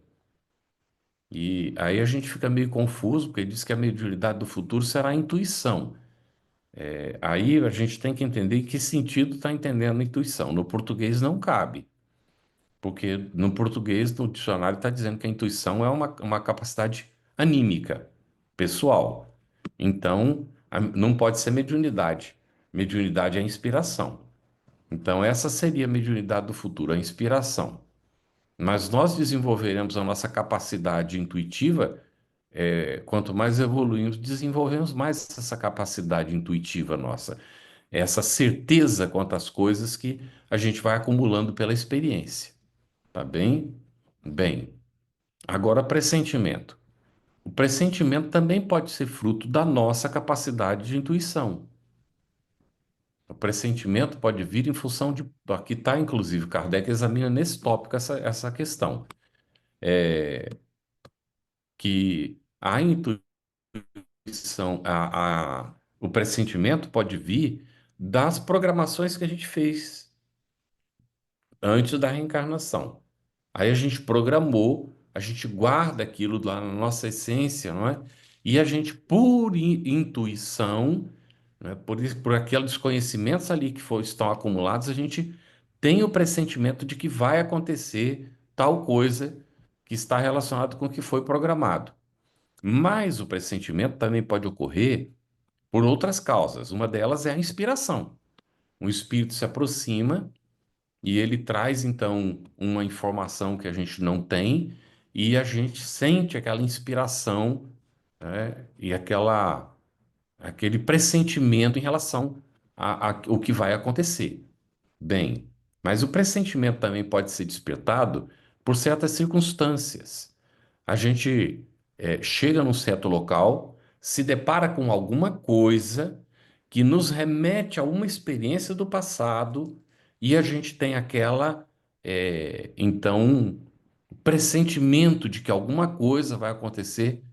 E aí a gente fica meio confuso, porque ele diz que a mediunidade do futuro será a intuição. Aí a gente tem que entender em que sentido está entendendo a intuição. No português não cabe, porque no português, no dicionário, está dizendo que a intuição é uma capacidade anímica, pessoal. Então, não pode ser mediunidade. Mediunidade é inspiração. Então, essa seria a mediunidade do futuro, a inspiração. Mas nós desenvolveremos a nossa capacidade intuitiva, quanto mais evoluímos, desenvolvemos mais essa capacidade intuitiva nossa, essa certeza quanto às coisas que a gente vai acumulando pela experiência. Tá bem? Bem, agora pressentimento. O pressentimento também pode ser fruto da nossa capacidade de intuição. O pressentimento pode vir em função de. Aqui está, inclusive, Kardec examina nesse tópico essa questão, que a intuição, o pressentimento pode vir das programações que a gente fez antes da reencarnação. Aí a gente programou, a gente guarda aquilo lá na nossa essência, não é? E a gente, por intuição, né, por aqueles conhecimentos ali que estão acumulados, a gente tem o pressentimento de que vai acontecer tal coisa que está relacionado com o que foi programado. Mas o pressentimento também pode ocorrer por outras causas. Uma delas é a inspiração. O espírito se aproxima e ele traz então uma informação que a gente não tem e a gente sente aquela inspiração, né, e aquele pressentimento em relação ao que vai acontecer. Bem, mas o pressentimento também pode ser despertado por certas circunstâncias. A gente chega num certo local, se depara com alguma coisa que nos remete a uma experiência do passado e a gente tem então, pressentimento de que alguma coisa vai acontecer,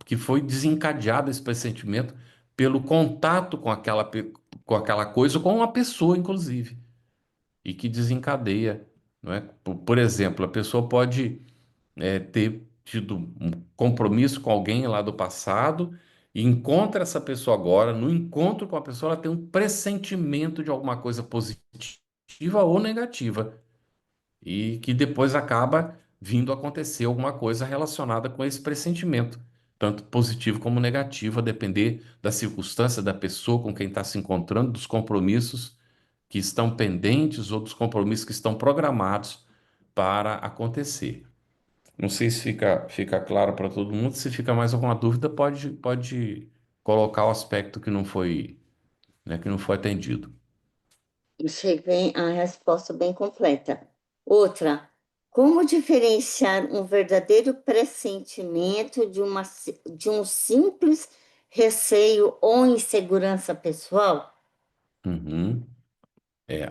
que foi desencadeado esse pressentimento pelo contato com aquela coisa, com uma pessoa, inclusive, e que desencadeia, não é? Por exemplo, a pessoa pode ter tido um compromisso com alguém lá do passado e encontra essa pessoa agora. No encontro com a pessoa, ela tem um pressentimento de alguma coisa positiva ou negativa e que depois acaba vindo a acontecer alguma coisa relacionada com esse pressentimento, tanto positivo como negativo, a depender da circunstância da pessoa com quem está se encontrando, dos compromissos que estão pendentes ou dos compromissos que estão programados para acontecer. Não sei se fica claro para todo mundo. Se fica mais alguma dúvida, pode colocar o aspecto que não foi, né, que não foi atendido. Achei bem a resposta bem completa. Outra, como diferenciar um verdadeiro pressentimento de um simples receio ou insegurança pessoal? Uhum.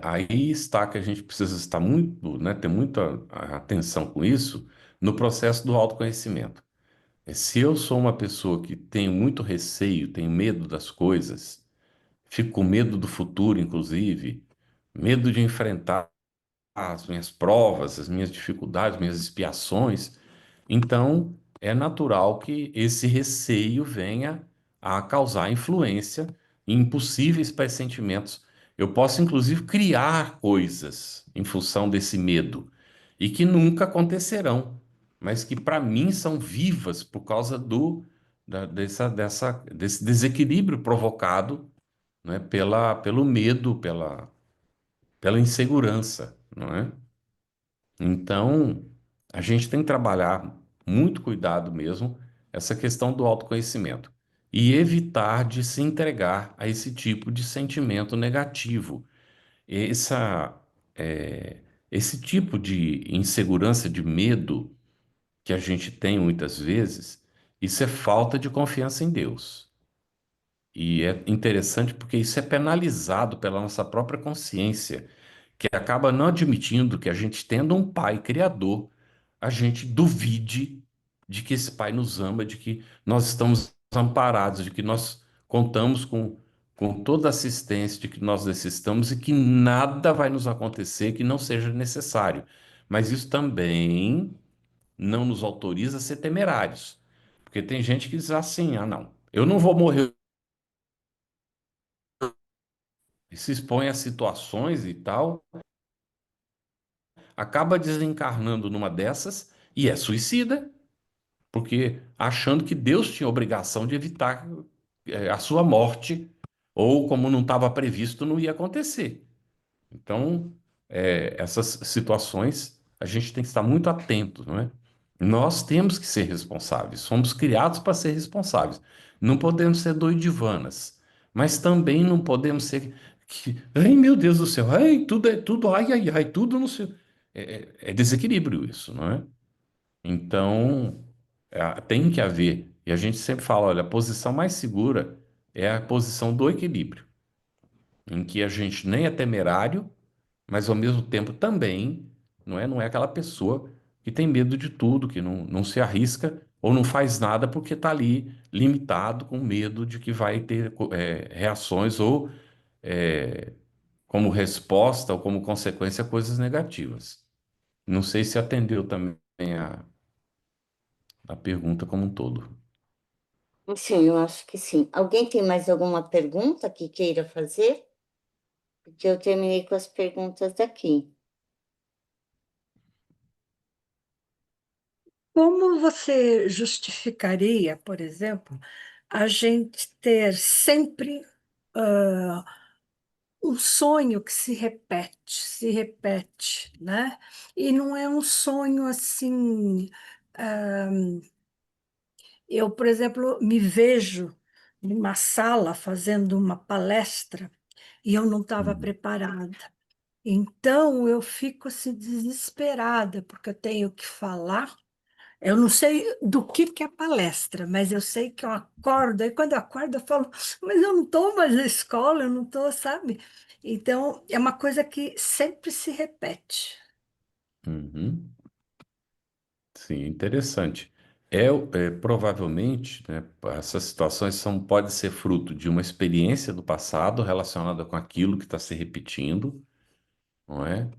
Aí está que a gente precisa estar muito, né, ter muita atenção com isso no processo do autoconhecimento. Se eu sou uma pessoa que tenho muito receio, tenho medo das coisas, fico com medo do futuro, inclusive, medo de enfrentar as minhas provas, as minhas dificuldades, minhas expiações, então é natural que esse receio venha a causar influência em possíveis pressentimentos. Eu posso, inclusive, criar coisas em função desse medo e que nunca acontecerão, mas que para mim são vivas por causa desse desequilíbrio provocado, né, pelo medo, pela insegurança, não é? Então, a gente tem que trabalhar muito cuidado mesmo essa questão do autoconhecimento e evitar de se entregar a esse tipo de sentimento negativo. Essa, é, esse tipo de insegurança, de medo que a gente tem muitas vezes, isso é falta de confiança em Deus. E é interessante porque isso é penalizado pela nossa própria consciência, que acaba não admitindo que a gente, tendo um pai criador, a gente duvide de que esse pai nos ama, de que nós estamos amparados, de que nós contamos com toda a assistência, de que nós necessitamos e que nada vai nos acontecer que não seja necessário. Mas isso também não nos autoriza a ser temerários. Porque tem gente que diz assim: ah, não, eu não vou morrer. E se expõe a situações e tal, acaba desencarnando numa dessas e é suicida, porque achando que Deus tinha obrigação de evitar a sua morte, ou como não estava previsto, não ia acontecer. Então, essas situações a gente tem que estar muito atento, não é? Nós temos que ser responsáveis, somos criados para ser responsáveis. Não podemos ser doidivanas, mas também não podemos ser ai meu Deus do céu, ai tudo é tudo, ai ai ai, tudo não sei. É desequilíbrio isso, não é? Então, tem que haver, e a gente sempre fala, olha, a posição mais segura é a posição do equilíbrio, em que a gente nem é temerário, mas ao mesmo tempo também não é aquela pessoa que tem medo de tudo, que não se arrisca ou não faz nada porque está ali limitado com medo de que vai ter reações ou como resposta ou como consequência coisas negativas. Não sei se atendeu também a pergunta como um todo. Sim, eu acho que sim. Alguém tem mais alguma pergunta que queira fazer? Porque eu terminei com as perguntas daqui. Como você justificaria, por exemplo, a gente ter sempre ah, um sonho que se repete, né? E não é um sonho assim. ah, eu, por exemplo, me vejo numa sala fazendo uma palestra e eu não estava Uhum. preparada. Então eu fico assim desesperada porque eu tenho que falar. Eu não sei do que é palestra, mas eu sei que eu acordo. Aí quando eu acordo, eu falo, mas eu não estou mais na escola, eu não estou, sabe? Então é uma coisa que sempre se repete. Uhum. Sim, interessante. Provavelmente, né, essas situações podem ser fruto de uma experiência do passado relacionada com aquilo que está se repetindo, não é?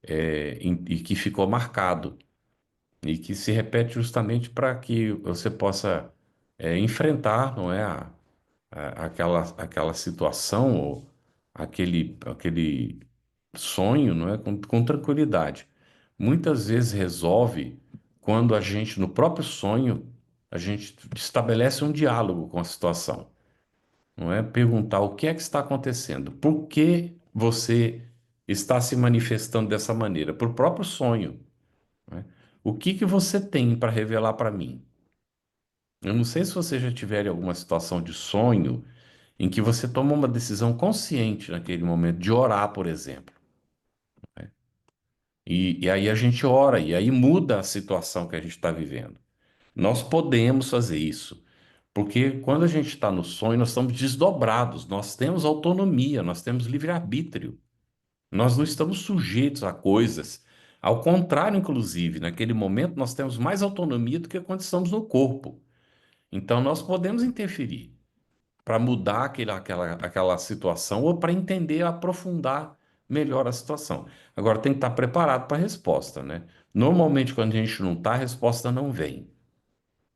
E que ficou marcado, e que se repete justamente para que você possa enfrentar, não é, aquela situação ou aquele sonho, não é, com tranquilidade. Muitas vezes resolve quando a gente, no próprio sonho, a gente estabelece um diálogo com a situação, não é? Perguntar o que é que está acontecendo, por que você está se manifestando dessa maneira, por próprio sonho, né? O que que você tem para revelar para mim? Eu não sei se você já tiver alguma situação de sonho em que você toma uma decisão consciente naquele momento de orar, por exemplo. E aí a gente ora, e aí muda a situação que a gente está vivendo. Nós podemos fazer isso, porque quando a gente está no sonho, nós estamos desdobrados, nós temos autonomia, nós temos livre-arbítrio, nós não estamos sujeitos a coisas. Ao contrário, inclusive, naquele momento nós temos mais autonomia do que quando estamos no corpo. Então nós podemos interferir para mudar aquela situação ou para entender, aprofundar melhor a situação. Agora tem que estar preparado para a resposta, né? Normalmente, quando a gente não está, a resposta não vem,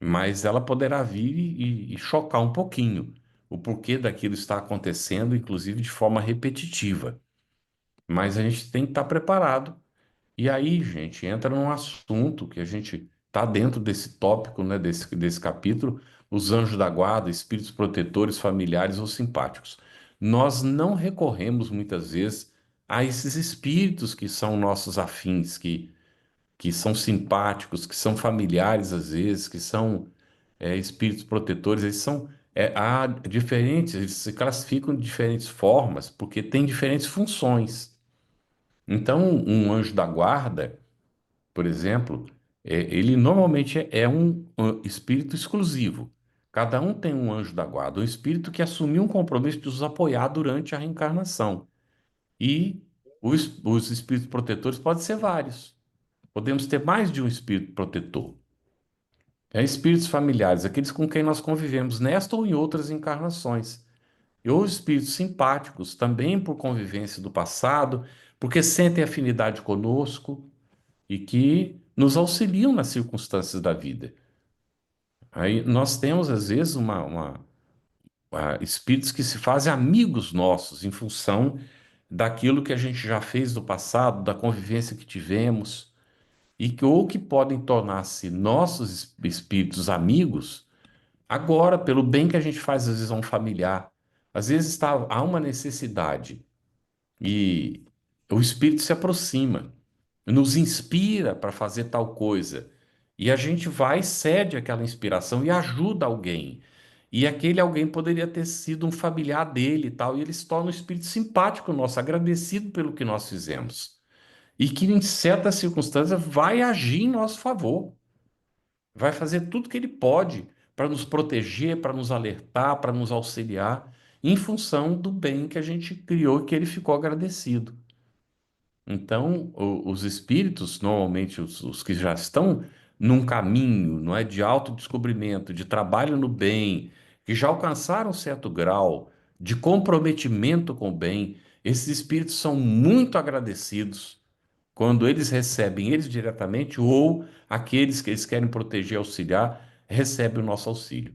mas ela poderá vir e chocar um pouquinho o porquê daquilo está acontecendo, inclusive de forma repetitiva. Mas a gente tem que estar preparado e aí, gente, entra num assunto que a gente está dentro desse tópico, né, desse capítulo, os anjos da guarda, espíritos protetores, familiares ou simpáticos. Nós não recorremos muitas vezes a esses espíritos que são nossos afins, que são simpáticos, que são familiares às vezes, que são espíritos protetores. Há diferentes, eles se classificam de diferentes formas, porque têm diferentes funções. Então, um anjo da guarda por exemplo, ele normalmente é um espírito exclusivo. Cada um tem um anjo da guarda, um espírito que assumiu um compromisso de os apoiar durante a reencarnação. E os espíritos protetores podem ser vários. Podemos ter mais de um espírito protetor. Espíritos familiares, aqueles com quem nós convivemos nesta ou em outras encarnações. E os espíritos simpáticos, também por convivência do passado, porque sentem afinidade conosco e que nos auxiliam nas circunstâncias da vida. Aí nós temos, às vezes, espíritos que se fazem amigos nossos em função daquilo que a gente já fez no passado, da convivência que tivemos, ou que podem tornar-se nossos espíritos amigos agora, pelo bem que a gente faz, às vezes, a um familiar. Às vezes há uma necessidade e o espírito se aproxima, nos inspira para fazer tal coisa. E a gente vai, cede aquela inspiração e ajuda alguém. E aquele alguém poderia ter sido um familiar dele e tal, e ele se torna um espírito simpático nosso, agradecido pelo que nós fizemos. E que, em certas circunstâncias, vai agir em nosso favor. Vai fazer tudo que ele pode para nos proteger, para nos alertar, para nos auxiliar, em função do bem que a gente criou e que ele ficou agradecido. Então, os espíritos, normalmente os que já estão num caminho, não é, de autodescobrimento, de trabalho no bem, que já alcançaram um certo grau de comprometimento com o bem, esses espíritos são muito agradecidos quando eles recebem eles diretamente ou aqueles que eles querem proteger, auxiliar, recebem o nosso auxílio.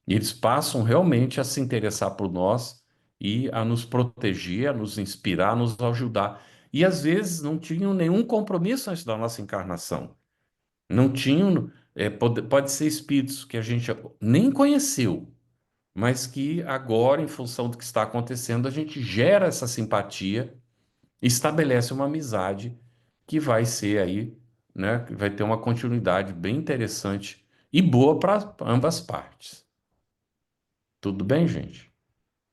E eles passam realmente a se interessar por nós e a nos proteger, a nos inspirar, a nos ajudar. E às vezes não tinham nenhum compromisso antes da nossa encarnação. Não tinham, pode ser espíritos que a gente nem conheceu, mas que agora, em função do que está acontecendo, a gente gera essa simpatia, estabelece uma amizade que vai ser aí, né, que vai ter uma continuidade bem interessante e boa para ambas partes. Tudo bem, gente?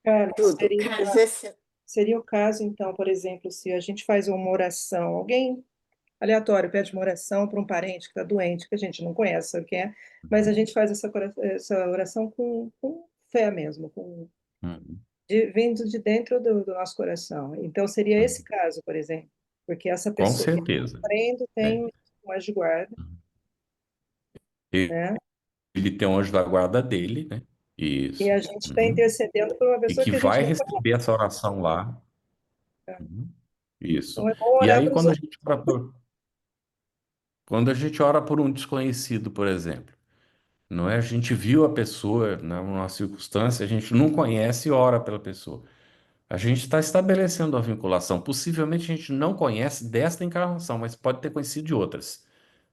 Cara, Tudo. Carlos, seria o caso, então, por exemplo, se a gente faz uma oração, alguém aleatório pede uma oração para um parente que está doente, que a gente não conhece, sabe quem é, mas a gente faz essa oração com fé mesmo, Uhum. vindo de dentro do nosso coração. Então, seria esse Uhum. caso, por exemplo, porque essa Com pessoa que está certeza. sofrendo É. tem um anjo de guarda, E- né? Ele tem um anjo da guarda dele, né? E Isso. a gente está Uhum. intercedendo por uma E pessoa que que a gente vai não conhece. receber essa oração lá. Uhum. Isso. Então, é bom E orar aí, para os outros. quando a gente ora por um desconhecido, por exemplo, não é? A gente viu a pessoa, né, numa circunstância, a gente não conhece e ora pela pessoa. A gente está estabelecendo uma vinculação. Possivelmente a gente não conhece desta encarnação, mas pode ter conhecido de outras.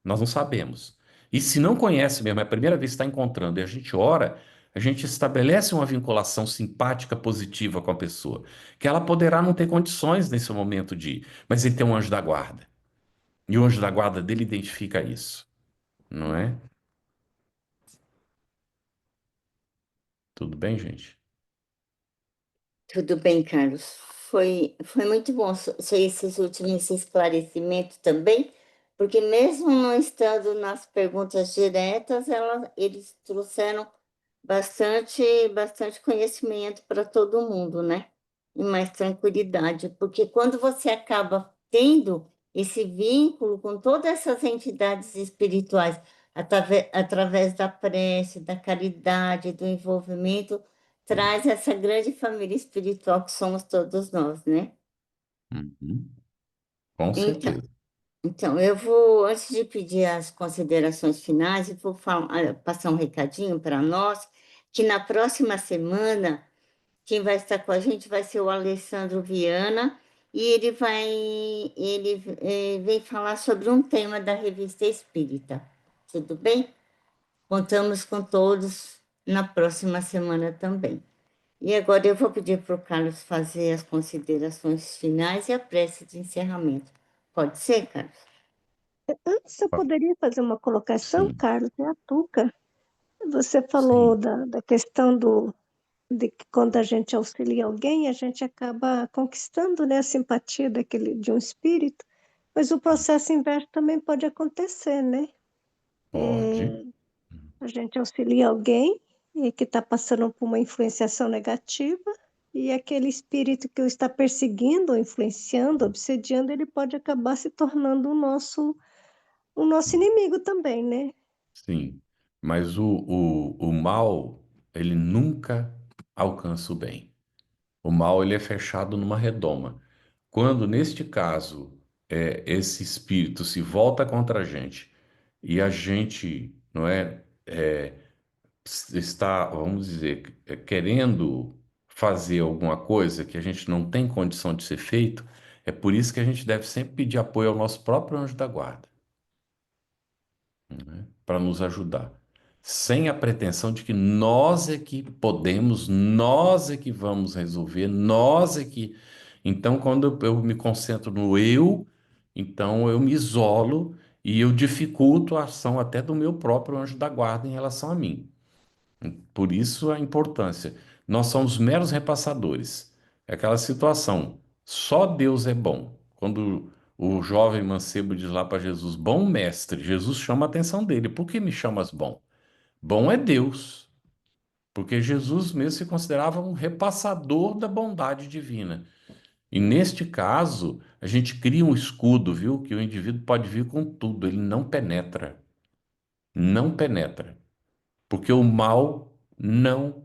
Nós não sabemos. E se não conhece mesmo, é a primeira vez que está encontrando e a gente ora, a gente estabelece uma vinculação simpática, positiva com a pessoa, que ela poderá não ter condições nesse momento de ir, mas ele tem um anjo da guarda. E o anjo da guarda dele identifica isso, não é? Tudo bem, gente? tudo bem, Carlos. Foi muito bom esses últimos esclarecimentos também, porque mesmo não estando nas perguntas diretas, eles trouxeram bastante conhecimento para todo mundo, né? E mais tranquilidade, porque quando você acaba tendo esse vínculo com todas essas entidades espirituais, através da prece, da caridade, do envolvimento, traz essa grande família espiritual que somos todos nós, né? Uhum. Com Então, certeza. então, eu vou, antes de pedir as considerações finais, eu vou passar um recadinho para nós, que na próxima semana, quem vai estar com a gente vai ser o Alessandro Viana, e ele vem falar sobre um tema da Revista Espírita. Tudo bem? Contamos com todos na próxima semana também. E agora eu vou pedir para o Carlos fazer as considerações finais e a prece de encerramento. Pode ser, Carlos? Antes, eu poderia fazer uma colocação, Sim, Carlos, é a Tuca. Você falou sim. da questão de que quando a gente auxilia alguém, a gente acaba conquistando, né, a simpatia de um espírito, mas o processo inverso também pode acontecer, né? Pode. A gente auxilia alguém que está passando por uma influenciação negativa, e aquele espírito que o está perseguindo, ou influenciando, obsediando, ele pode acabar se tornando o nosso inimigo também, né? Sim, mas o mal, ele nunca alcança o bem. O mal, ele é fechado numa redoma. Quando, neste caso, esse espírito se volta contra a gente e a gente, não está, vamos dizer, querendo fazer alguma coisa que a gente não tem condição de ser feito, é por isso que a gente deve sempre pedir apoio ao nosso próprio anjo da guarda, né, para nos ajudar, sem a pretensão de que nós é que podemos, nós é que vamos resolver, nós é que. Então, quando eu me concentro no eu, então eu me isolo e eu dificulto a ação até do meu próprio anjo da guarda em relação a mim. Por isso a importância. Nós somos meros repassadores. É aquela situação. Só Deus é bom. Quando o jovem mancebo diz lá para Jesus, bom mestre, Jesus chama a atenção dele. Por que me chamas bom? Bom é Deus. Porque Jesus mesmo se considerava um repassador da bondade divina. E neste caso, a gente cria um escudo, viu? Que o indivíduo pode vir com tudo, ele não penetra. Não penetra. Porque o mal não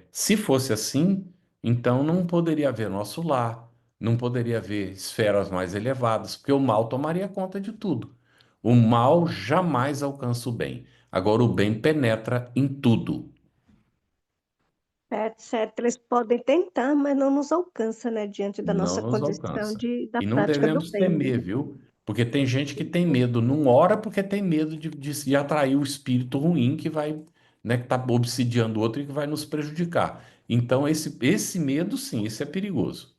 se fosse assim, então não poderia haver nosso lar, não poderia haver esferas mais elevadas, porque o mal tomaria conta de tudo. O mal jamais alcança o bem. Agora o bem penetra em tudo. Certo, certo. Eles podem tentar, mas não nos alcança, né, diante da Não nossa nos condição alcança. da E não prática do devemos bem, né? temer, viu? Porque tem gente que tem medo, não ora porque tem medo de atrair o espírito ruim que vai né, que está obsidiando o outro e que vai nos prejudicar. Então, esse medo, sim, esse é perigoso.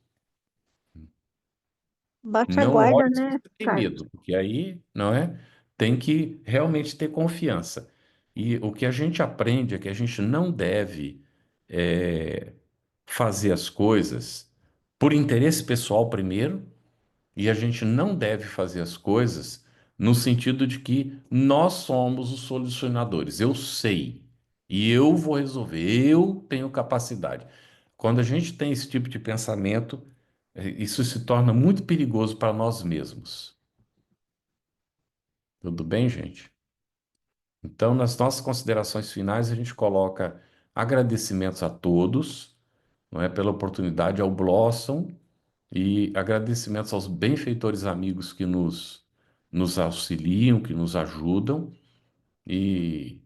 Bate a Não guarda, olhe se né, você tem Carlos? medo, porque aí, não é? Tem que realmente ter confiança. E o que a gente aprende é que a gente não deve fazer as coisas por interesse pessoal primeiro, e a gente não deve fazer as coisas no sentido de que nós somos os solucionadores. Eu sei e eu vou resolver, eu tenho capacidade. Quando a gente tem esse tipo de pensamento, isso se torna muito perigoso para nós mesmos. Tudo bem, gente? Então, nas nossas considerações finais, a gente coloca agradecimentos a todos, não é, pela oportunidade ao Blossom e agradecimentos aos benfeitores amigos que nos auxiliam, que nos ajudam e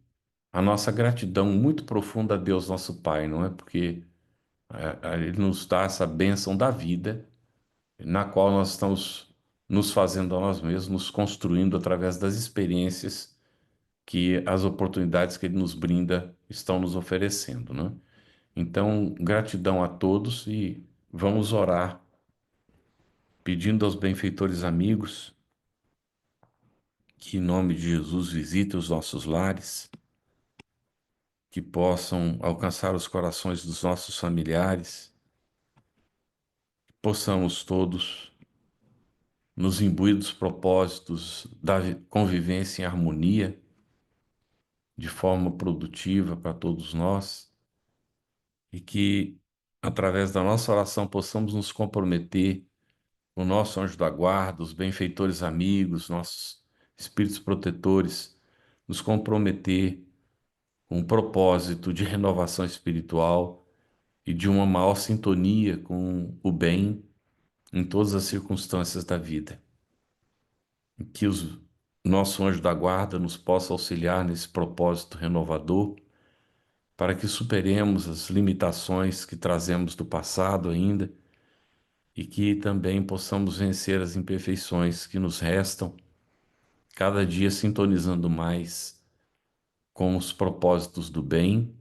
a nossa gratidão muito profunda a Deus, nosso Pai, não é? Porque Ele nos dá essa bênção da vida, na qual nós estamos nos fazendo a nós mesmos, nos construindo através das experiências que as oportunidades que Ele nos brinda estão nos oferecendo, né? Então, gratidão a todos e vamos orar, pedindo aos benfeitores amigos que, em nome de Jesus, visitem os nossos lares, que possam alcançar os corações dos nossos familiares, que possamos todos nos imbuir dos propósitos da convivência em harmonia, de forma produtiva para todos nós, e que, através da nossa oração, possamos nos comprometer com o nosso anjo da guarda, os benfeitores amigos, nossos espíritos protetores, nos comprometer com um propósito de renovação espiritual e de uma maior sintonia com o bem em todas as circunstâncias da vida. E que o nosso anjo da guarda nos possa auxiliar nesse propósito renovador, para que superemos as limitações que trazemos do passado ainda e que também possamos vencer as imperfeições que nos restam, cada dia sintonizando mais com os propósitos do bem,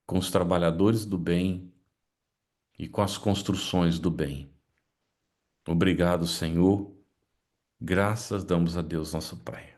com os trabalhadores do bem e com as construções do bem. Obrigado, Senhor. Graças damos a Deus, nosso Pai.